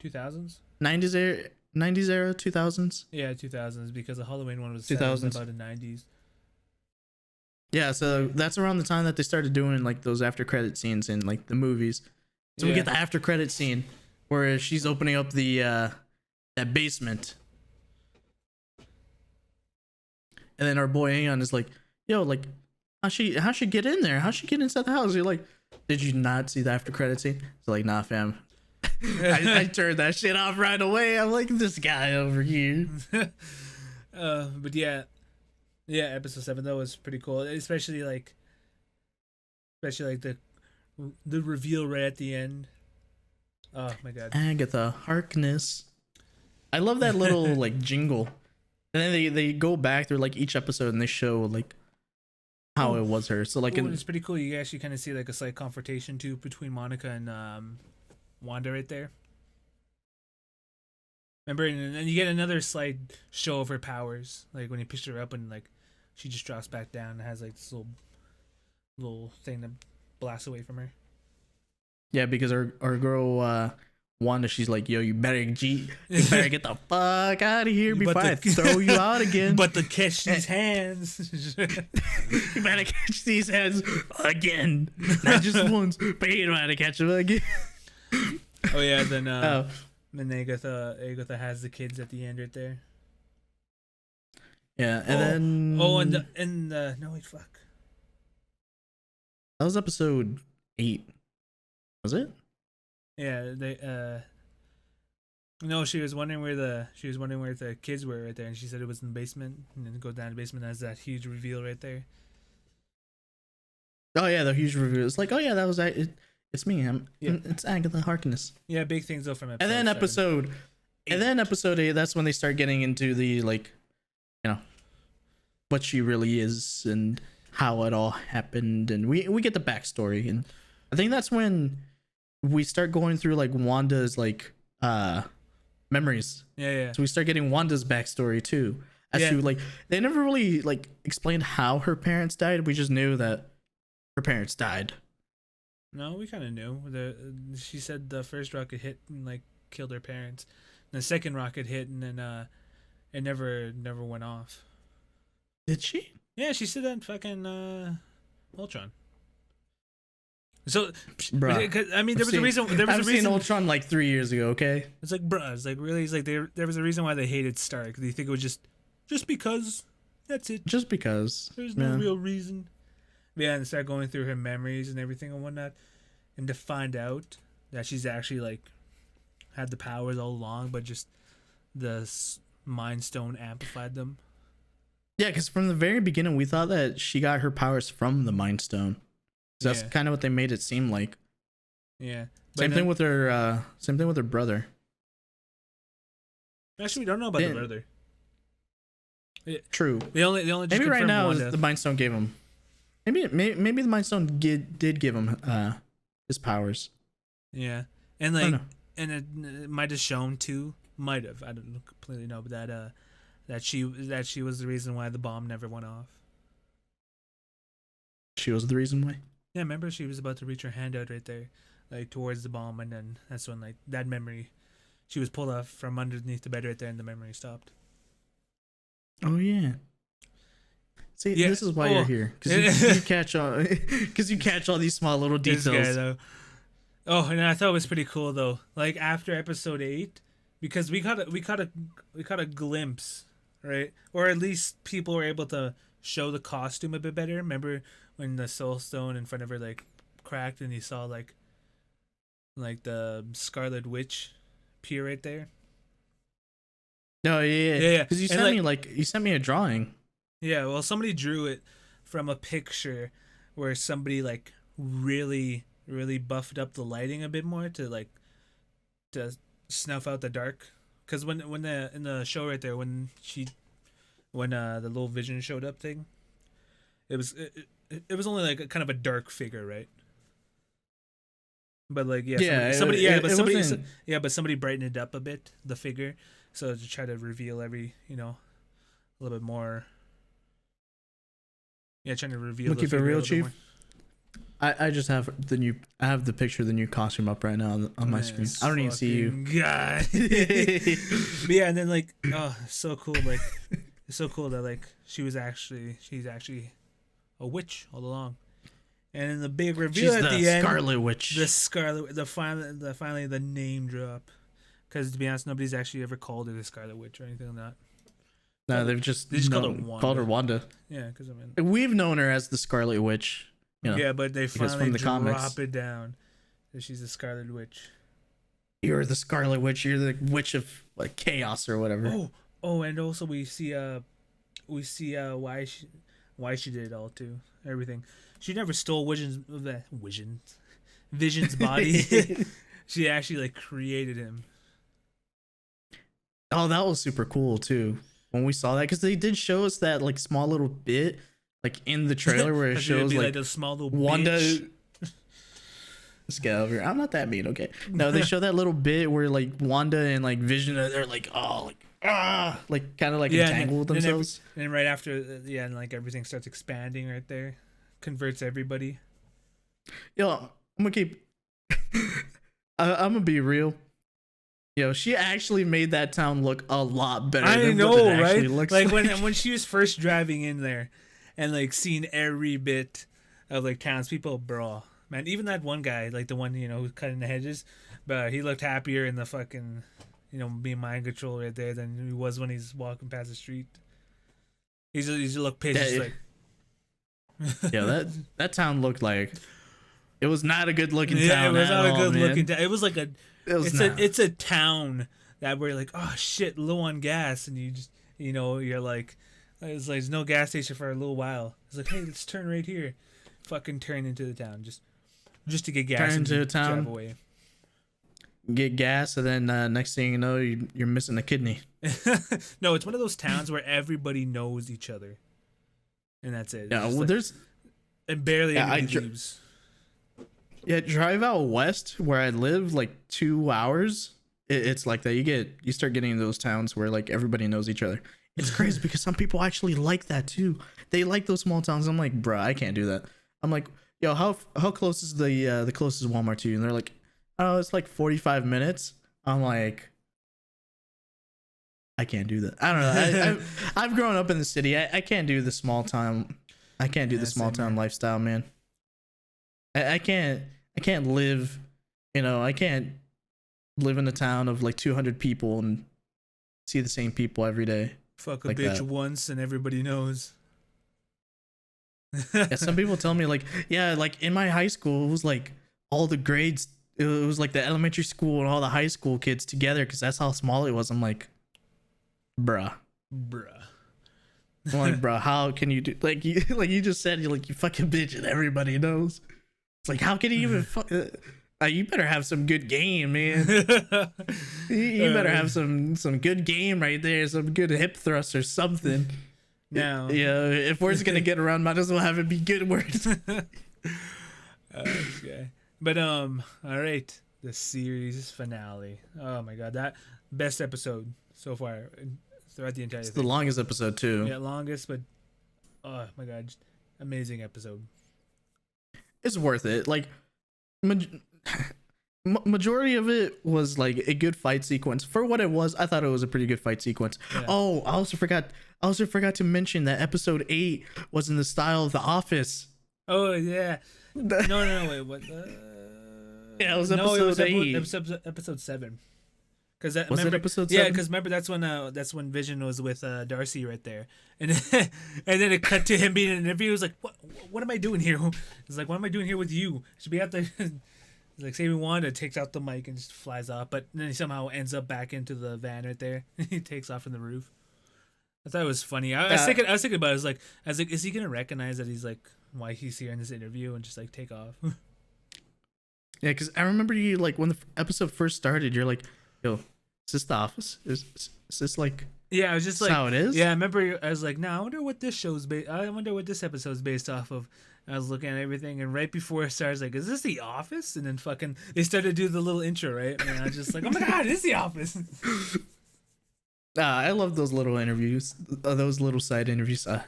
2000s. 90s era, 2000s. Yeah, 2000s because the Halloween one was 2000s. about the 90s. Yeah, so that's around the time that they started doing like those after credit scenes in like the movies. So we Yeah. get the after credit scene where she's opening up the that basement. And then our boy Aeon is like, yo, like, how she get in there? How she get inside the house? You're like, did you not see the after credit scene? It's like, nah, fam. I turned that shit off right away. I'm like, this guy over here. But yeah, episode 7 though was pretty cool, especially like the reveal right at the end. Oh my god, Agatha Harkness. I love that little like jingle. And then they go back through like each episode and they show like how it was her. So like it's pretty cool. You actually kind of see like a slight confrontation too between Monica and Wanda right there. Remember, and then you get another slight show of her powers, like when he picks her up and like she just drops back down and has like this little thing that blasts away from her. yeah, because our girl Wanda, she's like, yo, you better get the fuck out of here before I throw you out again. But to catch these hands. You better catch these hands again. Not just once, but you know how to catch them again. Oh yeah, then Agatha has the kids at the end right there. Yeah, and then no wait, fuck. That was episode 8. Was it? Yeah, they no, she was wondering where the kids were right there, and she said it was in the basement, and then it goes down to the basement and has that huge reveal right there. Oh yeah, the huge reveal. It's like, oh yeah, that was it. It's me. It's Agatha Harkness. Yeah, big things though from episode. And then episode 8. That's when they start getting into the like, you know, what she really is and how it all happened, and we get the backstory, and I think that's when we start going through like Wanda's like memories. Yeah. So we start getting Wanda's backstory too. As to like, they never really like explained how her parents died. We just knew that her parents died. No, we kind of knew. She said the first rocket hit and like killed her parents. And the second rocket hit and then it never went off. Did she? Yeah, she said that in fucking Ultron. So, bruh, I mean, there was a reason. I've seen Ultron like 3 years ago. Okay, it's like, bruh, it's like really, it's like there was a reason why they hated Stark. They think it was just because. That's it. Just because. There's no real reason. Yeah, and start going through her memories and everything and whatnot, and to find out that she's actually like had the powers all along, but just the Mind Stone amplified them. Yeah, because from the very beginning, we thought that she got her powers from the Mind Stone. That's kind of what they made it seem like. Yeah. Same thing with her. Same thing with her brother. Actually, we don't know about the brother. True. They only just maybe right now Wanda. the Mind Stone gave him. Maybe the Mind Stone did give him his powers. Yeah, and like, and it might have shown too. Might have. I don't completely know, but that she was the reason why the bomb never went off. She was the reason why. Yeah, remember she was about to reach her hand out right there, like towards the bomb, and then that's when like that memory, she was pulled off from underneath the bed right there, and the memory stopped. Oh yeah. See, this is why you're here, because you catch all these small little details. This guy, though. Oh, and I thought it was pretty cool though. Like after episode 8, because we got a glimpse, right? Or at least people were able to show the costume a bit better. Remember when the Soul Stone in front of her like cracked and you saw like the Scarlet Witch appear right there? No, yeah. Because you sent you sent me a drawing. Yeah, well, somebody drew it from a picture where somebody like really buffed up the lighting a bit more to snuff out the dark because when the in the show right there when the little Vision showed up thing, it was only like a kind of a dark figure, right? But like somebody brightened it up a bit, the figure, so to try to reveal a little bit more. Yeah, trying to reveal. We'll keep it real, Chief. I just have I have the picture of the new costume up right now on my screen. I don't even see you. God. But yeah, and then like, so cool. Like, it's so cool that like she's actually a witch all along. And in the big reveal at the end, Scarlet Witch. Finally the name drop. Because to be honest, nobody's actually ever called her the Scarlet Witch or anything like that. No, they've just called her Wanda. Yeah, because we've known her as the Scarlet Witch. Yeah, but they finally drop it down that she's the Scarlet Witch. You're the Scarlet Witch. You're the witch of like chaos or whatever. Oh, and also we see why she did it all too. Everything. She never stole Vision's body. She actually like created him. Oh, that was super cool too. When we saw that, because they did show us that like small little bit, like in the trailer where it shows like a small little Wanda. bitch. Let's get over here. I'm not that mean, okay? No, they show that little bit where like Wanda and like Vision, they're like, like kind of like entangle themselves. And right after, and like everything starts expanding right there, converts everybody. Yo, I'm gonna keep. I'm gonna be real. Yo, she actually made that town look a lot better. I than know, what it right? Looks like when she was first driving in there, and like seeing every bit of like townspeople, bro. Man, even that one guy, like the one who's cutting the hedges, but he looked happier in the fucking, being mind control right there than he was when he's walking past the street. He's look pissed, like. Yeah, that town looked like it was not a good looking town. Yeah, it was not a good looking town. It was like it's a town that where you're like, oh shit, low on gas, and you just you're like, it's like there's no gas station for a little while. It's like, hey, let's turn right here, fucking turn into the town just to get gas. Turn into a town. Drive away. Get gas, and then next thing you know, you're missing a kidney. No, it's one of those towns where everybody knows each other, and that's it. Yeah, well, there's and barely anybody leaves. Yeah, drive out west where I live, like 2 hours. It's like that. You start getting in those towns where like everybody knows each other. It's crazy because some people actually like that too. They like those small towns. I'm like, bruh, I can't do that. I'm like, yo, how close is the closest Walmart to you? And they're like, oh, it's like 45 minutes. I'm like, I can't do that. I don't know. I've grown up in the city. I can't do the small town. I can't do the small town lifestyle, man. I can't live. I can't live in a town of like 200 people and see the same people every day. Fuck a like bitch that. once and everybody knows. Yeah, some people tell me like, yeah, like in my high school, it was like all the grades. It was like the elementary school and all the high school kids together because that's how small it was. I'm like, bruh. I'm like, bruh, how can you do like you just said you fucking bitch and everybody knows. It's like, how can you even you better have some good game, man. You better have some good game right there, some good hip thrust or something. Now, yeah, if words gonna get around, might as well have it be good words. Okay. But all right, the series finale. Oh my god, that best episode so far throughout the entire. It's thing. the longest episode too. Yeah, longest, but oh my god, just amazing episode. It's worth it. Like, majority of it was like a good fight sequence for what it was. I thought it was a pretty good fight sequence. Yeah. Oh, I also forgot to mention that episode 8 was in the style of The Office. Oh yeah. No, wait, what? Yeah, it was episode 8. Episode 7. Because was it episode 7? Yeah, because remember that's when Vision was with Darcy right there, and then it cut to him being in an interview. He was like, "What am I doing here?" He's like, "What am I doing here with you? Should be out there." He's like, saving Wanda, takes out the mic and just flies off, but then he somehow ends up back into the van right there. He takes off from the roof. I thought it was funny. I was thinking about it. I was like, is he gonna recognize that he's like why he's here in this interview and just like take off? Yeah, because I remember you like when the episode first started, you're like, yo, Is this The Office? Is this like? Yeah, I was just That's like, how it is? yeah, I remember I was like, nah, I wonder what this show's based. I wonder what this episode's based off of. I was looking at everything, and right before it starts, like, is this The Office? And then fucking they started to do the little intro, right? And I was just like, oh my god, it is The Office. I love those little interviews, those little side interviews. Those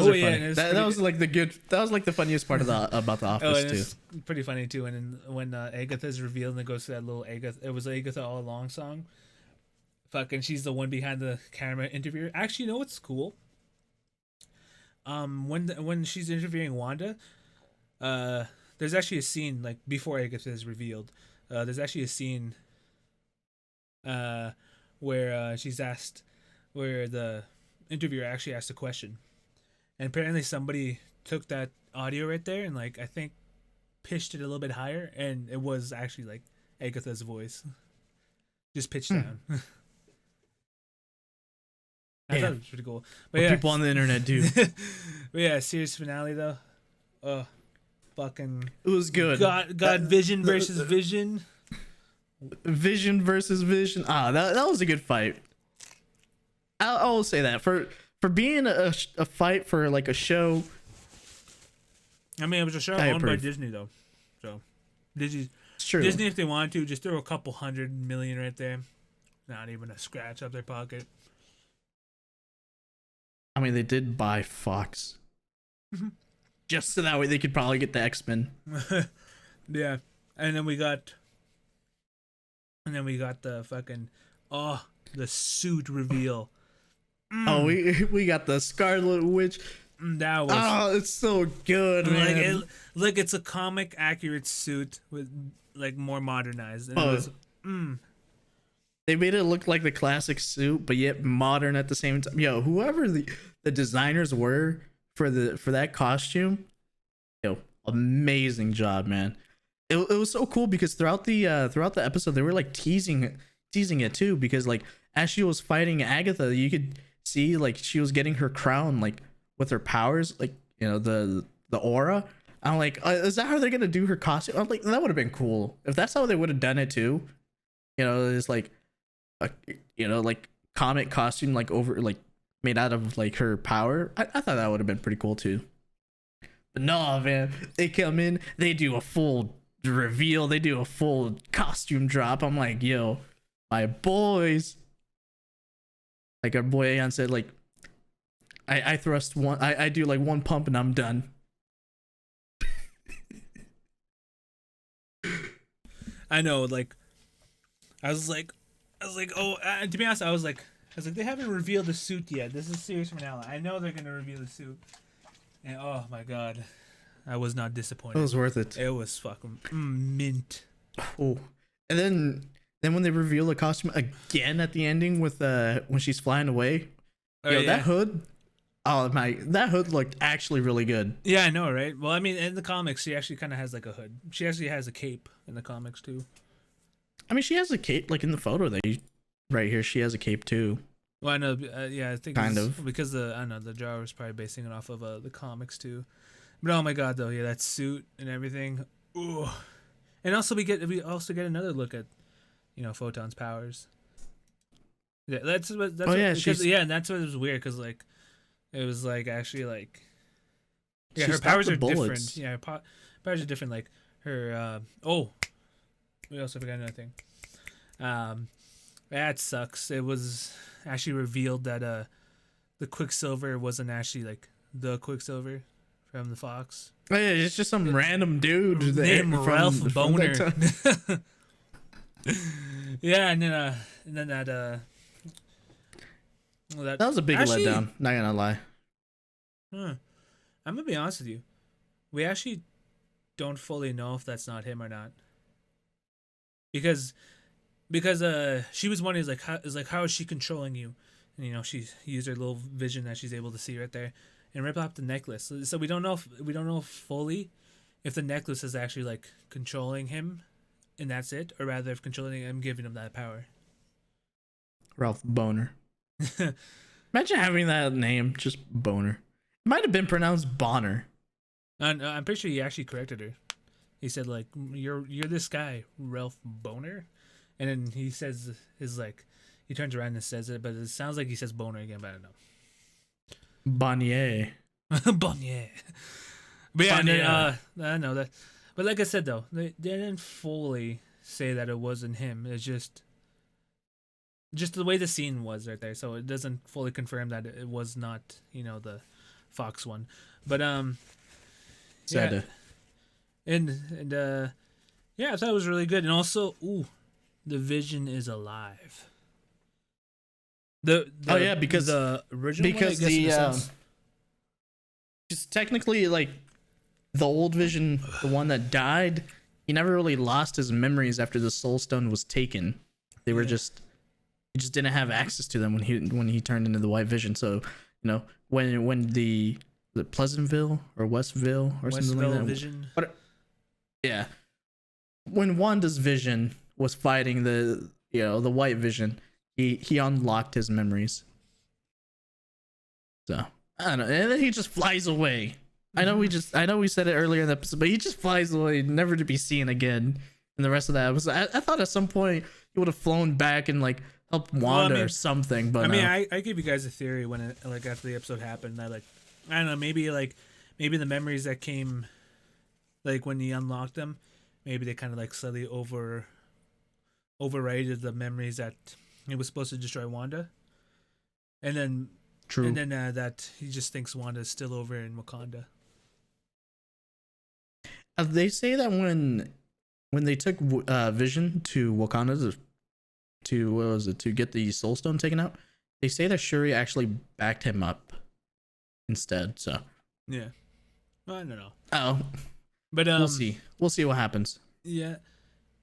Oh, are yeah, funny. and That was like the good. That was like the funniest part of about The Oh, Office and too. it's pretty funny too. And then when Agatha's revealed and it goes to that little Agatha, it was Agatha all along song. Fucking, she's the one behind the camera interviewer. Actually, you know what's cool? When she's interviewing Wanda, there's actually a scene like before Agatha is revealed. There's actually a scene, where she's asked, where the interviewer actually asked a question, and apparently somebody took that audio right there and like I think pitched it a little bit higher, and it was actually like Agatha's voice, just pitched down. I thought it was pretty cool. But What yeah, people on the internet do. but yeah, series finale though. Fucking It was good. Vision versus Vision. Vision versus Vision. That was a good fight. I'll say that for being a fight for like a show. I mean, it was a show I owned by approve. Disney though, so Disney, It's true. if they wanted to, just throw a couple $100 million right there. Not even a scratch up their pocket. I mean, they did buy Fox, just so that way they could probably get the X-Men. Yeah, and then we got the fucking the suit reveal. Oh, we got the Scarlet Witch. That was Oh, it's so good, man. like it's a comic accurate suit with like more modernized. And it Oh. was, They made it look like the classic suit, but yet modern at the same time. Yo, whoever the designers were for that costume, yo, amazing job, man. It was so cool because throughout the episode they were like teasing it too, because like as she was fighting Agatha, you could see like she was getting her crown like with her powers, like, you know, the aura. I'm like, is that how they're gonna do her costume? I'm like, that would have been cool if that's how they would have done it too. You know, it's like you know, like comic costume, like over like made out of like her power. I thought that would have been pretty cool too. But no, man, they come in, they do a full reveal, they do a full costume drop. I'm like, yo, my boys. Like our boy Aeon said, like I thrust one, I do like one pump and I'm done. I know, like I was like, oh, to be honest, I was like, they haven't revealed the suit yet. This is series finale. I know they're gonna reveal the suit, and oh my god, I was not disappointed. It was worth it. It was fucking mint. Oh, and then when they reveal the costume again at the ending with when she's flying away, Oh, yo, yeah. that hood. Oh my, that hood looked actually really good. Yeah, I know, right? Well, I mean, in the comics, she actually kind of has like a hood. She actually has a cape in the comics too. I mean, she has a cape, like in the photo that you right here. She has a cape too. Well, I know. Yeah, I think Kind it's of. because I don't know, the jar was probably basing it off of the comics too. But oh my god, though, yeah, that suit and everything. Ooh. And also we also get another look at, you know, Photons Powers. Yeah, that's Oh, what, yeah, because, she's- yeah, and that's what was weird because like it was like actually like yeah, She her stopped powers the are bullets. different. Yeah, her powers are different. Like her we also forgot another thing. That sucks. It was actually revealed that the Quicksilver wasn't actually like the Quicksilver from the Fox. Oh, yeah, it's just some random dude Named Ralph from Boner. that time. Yeah, and then that That was a big Actually- letdown. Not gonna lie. I'm gonna be honest with you. We actually don't fully know if that's not him or not. Because she was wondering how is she controlling you? And you know, she used her little vision that she's able to see right there and rip off the necklace. So we don't know fully if the necklace is actually like controlling him and that's it, or rather if controlling him giving him that power. Ralph Boner. Imagine having that name, just Boner. It might have been pronounced Bonner. And I'm pretty sure he actually corrected her. He said like you're this guy, Ralph Boner. and then he says his like he turns around and says it, but it sounds like he says boner again, but I don't know. Bonnier. Bonnier. But yeah, and then, Bonnier. I know that. But like I said though, they didn't fully say that it wasn't him. It's just the way the scene was right there, so it doesn't fully confirm that it was not, the Fox one. But Said yeah, and yeah, I thought it was really good. And also, the Vision is alive. Oh yeah, because the original because one, I guess, in a the sense. just technically like the old Vision, the one that died, he never really lost his memories after the Soul Stone was taken. They were just he just didn't have access to them when he turned into the White Vision. So when the Pleasantville or Westville or something like that. Vision. But yeah, when Wanda's Vision was fighting the White Vision, he unlocked his memories. So I don't know, and then he just flies away. I know we said it earlier in the episode, but he just flies away, never to be seen again. And the rest of that episode, I thought at some point he would have flown back and like helped Wanda or something. But I gave you guys a theory when it, like after the episode happened. I don't know, maybe the memories that came, like when he unlocked them, maybe they kind of like slightly overrated the memories that he was supposed to destroy Wanda, and then true, and then that he just thinks Wanda's still over in Wakanda. They say that when they took Vision to Wakanda to what was it, to get the Soul Stone taken out, they say that Shuri actually backed him up instead. So yeah, well, I don't know. Oh, but we'll see what happens. Yeah,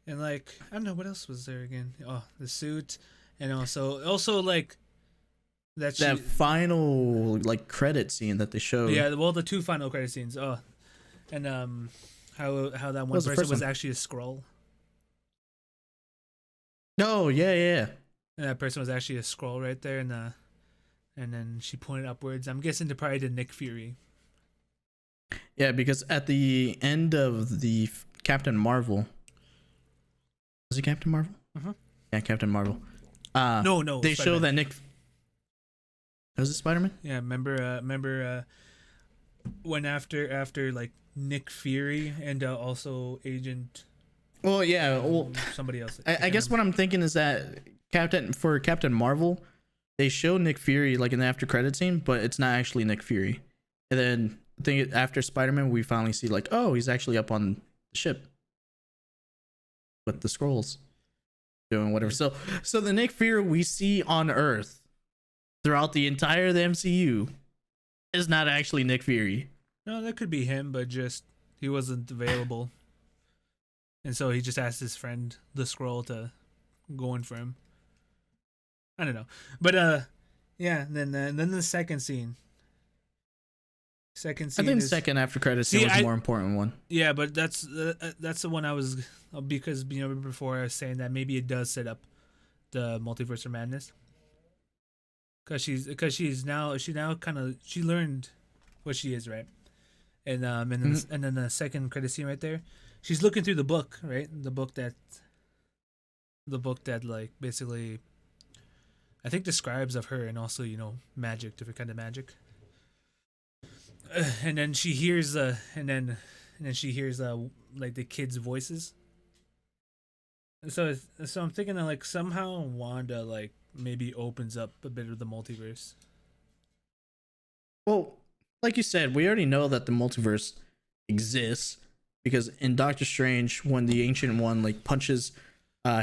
and like I don't know what else was there again. Oh, the suit, and also like that final like credit scene that they showed. Yeah, well, the two final credit scenes. Oh, and how that one person was actually a Skrull. Oh yeah. And that person was actually a Skrull right there, and then she pointed upwards. I'm guessing to probably to Nick Fury. Yeah, because at the end of the Captain Marvel, was it Captain Marvel? Uh-huh. Yeah, Captain Marvel. No, they Spider-Man. show that Nick. Was it Spider-Man? Yeah, remember when after like Nick Fury and also Agent. Well, yeah. Well, somebody else. I guess what I'm thinking is that Captain Marvel, they show Nick Fury like in the after credit scene, but it's not actually Nick Fury. And then I think after Spider-Man, we finally see like, oh, he's actually up on the ship with the Skrulls doing whatever. So the Nick Fury we see on Earth throughout the entire of the MCU is not actually Nick Fury. No, that could be him, but just he wasn't available. And so he just asked his friend, the Skrull, to go in for him. I don't know. But, yeah, then the second scene. I think the second after credit scene was the more important one. Yeah, but that's the one I was... Because, before I was saying that maybe it does set up the Multiverse of Madness. Because she learned what she is, right? And then the second credit scene right there, she's looking through the book, right? The book that like basically, I think describes of her and also magic, different kind of magic. And then she hears like the kids' voices. So I'm thinking that like somehow Wanda like maybe opens up a bit of the multiverse. Well, like you said, we already know that the multiverse exists because in Doctor Strange, when the Ancient One like punches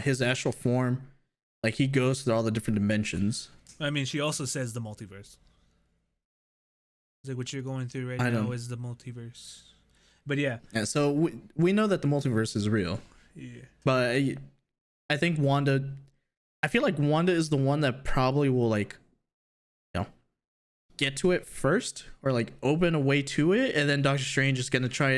his astral form, like he goes through all the different dimensions. I mean, she also says the multiverse. It's like what you're going through right now is the multiverse. But yeah. Yeah, so we know that the multiverse is real. Yeah. But I think I feel like Wanda is the one that probably will like get to it first or like open a way to it, and then Doctor Strange is gonna try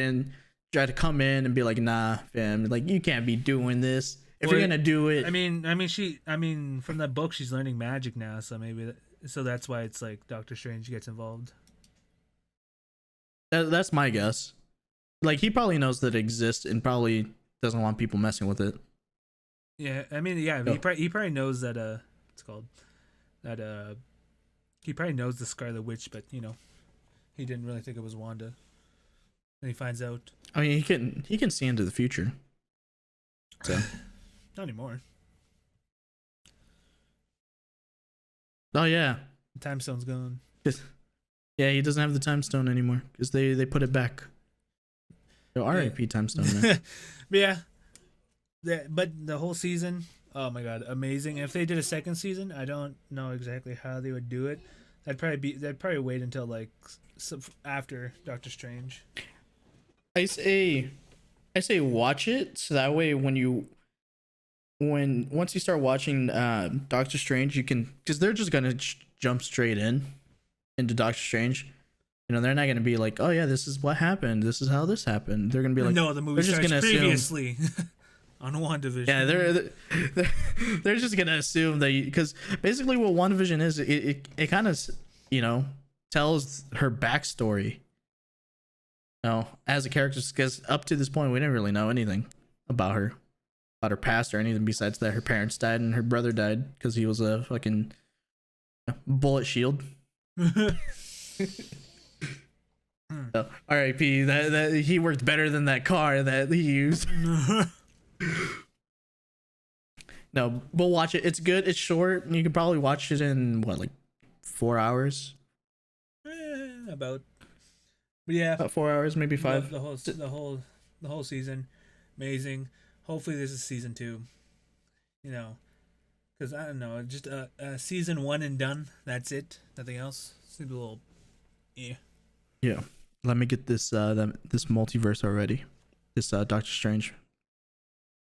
to come in and be like, nah fam, like you can't be doing this if you're gonna do it. I mean from that book she's learning magic now, so maybe so that's why it's like Doctor Strange gets involved. That's my guess. Like he probably knows that it exists and probably doesn't want people messing with it. Yeah, I mean, yeah, Go. he probably knows that it's called that he probably knows the Scarlet Witch, but he didn't really think it was Wanda. And he finds out. I mean, he can see into the future. So Not anymore. oh yeah, The time stone's gone. yeah, he doesn't have the time stone anymore because they put it back. So R.I.P. time stone, man. But yeah, but the whole season, oh my god, amazing. If they did a second season, I don't know exactly how they would do it. They'd probably wait until like after Doctor Strange. I say watch it so that way once you start watching Doctor Strange, you can, because they're just gonna jump straight into Doctor Strange. They're not gonna be like, oh yeah, this is what happened, this is how this happened. They're gonna be like, No, the movie they're just starts gonna previously on WandaVision. Yeah, they're just gonna assume that, because basically what WandaVision is, it kind of tells her backstory. As a character, because up to this point we didn't really know anything about her past or anything besides that her parents died and her brother died because he was a fucking bullet shield. So, R.I.P. That he worked better than that car that he used. No, we'll watch it. It's good. It's short. You can probably watch it in what, 4 hours? About. But yeah, About 4 hours, maybe 5. The whole season, amazing. Hopefully this is season 2. Because I don't know, just season 1 and done. That's it. Nothing else. Seems a little, Yeah. Let me get this this multiverse already. This Doctor Strange.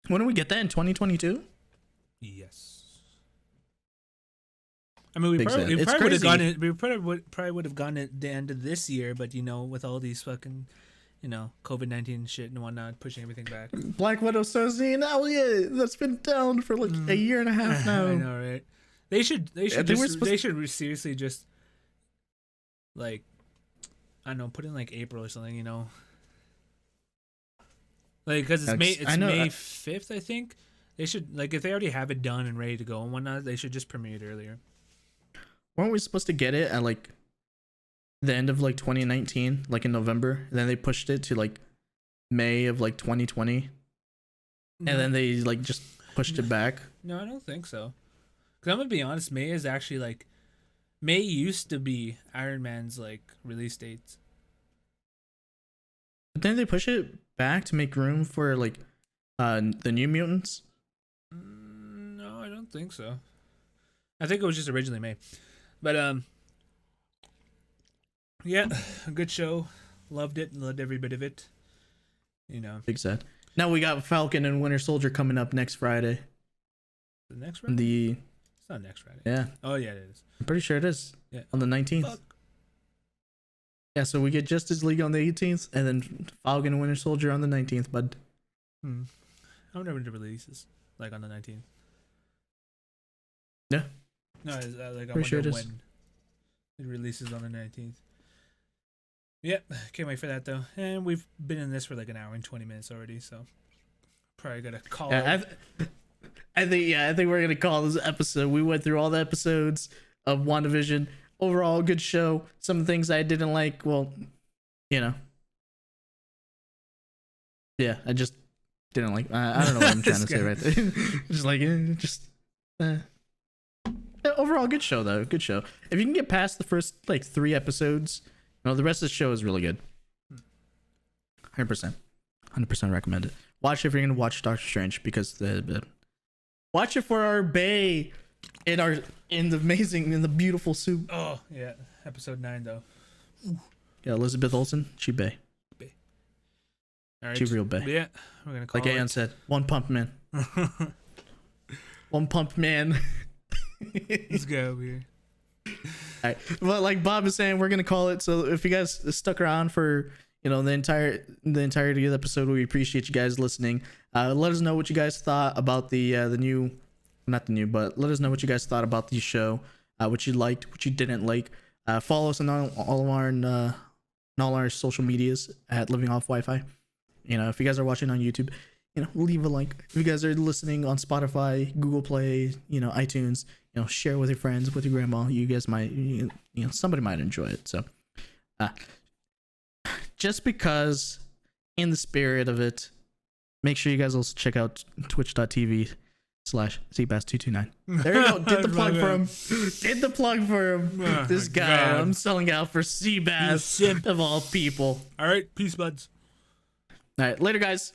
When do we get that, in 2022? Yes. I mean, we probably would have gotten it. We probably would have gotten it at the end of this year, but with all these fucking, COVID-19 shit and whatnot, pushing everything back. Black Widow Sozinho, now yeah, that's been down for like a year and a half now. I know, right? They should seriously just like, I don't know, put in like April or something, like, because it's May 5th, I think. They should, like, if they already have it done and ready to go and whatnot, they should just premiere it earlier. Weren't we supposed to get it at like the end of like 2019, like in November? And then they pushed it to like May of like 2020, and then they like just pushed it back. No, I don't think so. Because I'm gonna be honest, May is actually like, May used to be Iron Man's like release dates. But then they push it back to make room for like the New Mutants. No, I don't think so. I think it was just originally May. But yeah, a good show. Loved it. Loved every bit of it. Big sad. Now we got Falcon and Winter Soldier coming up next Friday. The next Friday? It's not next Friday. Yeah. Oh yeah, it is. I'm pretty sure it is. Yeah. On the 19th. Fuck. Yeah, so we get Justice League on the 18th, and then Falcon and Winter Soldier on the 19th, bud. I wonder when it releases. Like on the 19th. Yeah. No, it's, like I Pretty sure wonder it is. when it releases on the 19th. Yep, can't wait for that though. And we've been in this for like an hour and 20 minutes already, so probably gotta call it. I think we're gonna call this episode. We went through all the episodes of WandaVision. Overall, good show. Some things I didn't like. Well, yeah, I just didn't like. I don't know what I'm trying to say right there. Just like, overall, good show though. Good show. If you can get past the first like 3 episodes, the rest of the show is really good. 100%. 100% recommend it. Watch it if you're gonna watch Doctor Strange, because watch it for our Bay in the beautiful suit. Oh yeah, episode 9 though. Yeah, Elizabeth Olsen, she Bay. All right, She real Bay. Yeah, we're gonna call Like Aeon said, one pump man. One pump man. Let's go over here. Alright. Well, like Bob is saying, we're gonna call it. So if you guys stuck around for the entirety of the episode, we appreciate you guys listening. Let us know what you guys thought about the new, not the new, but let us know what you guys thought about the show. What you liked, what you didn't like. Follow us on all our social medias at Living Off Wi-Fi. If you guys are watching on YouTube, leave a like. If you guys are listening on Spotify, Google Play, iTunes, share with your friends, with your grandma. You guys might, somebody might enjoy it. So, just because, in the spirit of it, make sure you guys also check out twitch.tv/Seabass229. There you go. Did the plug for him. Did the plug for him. This guy, God. I'm selling out for Seabass of all people. All right, peace, buds. All right, later, guys.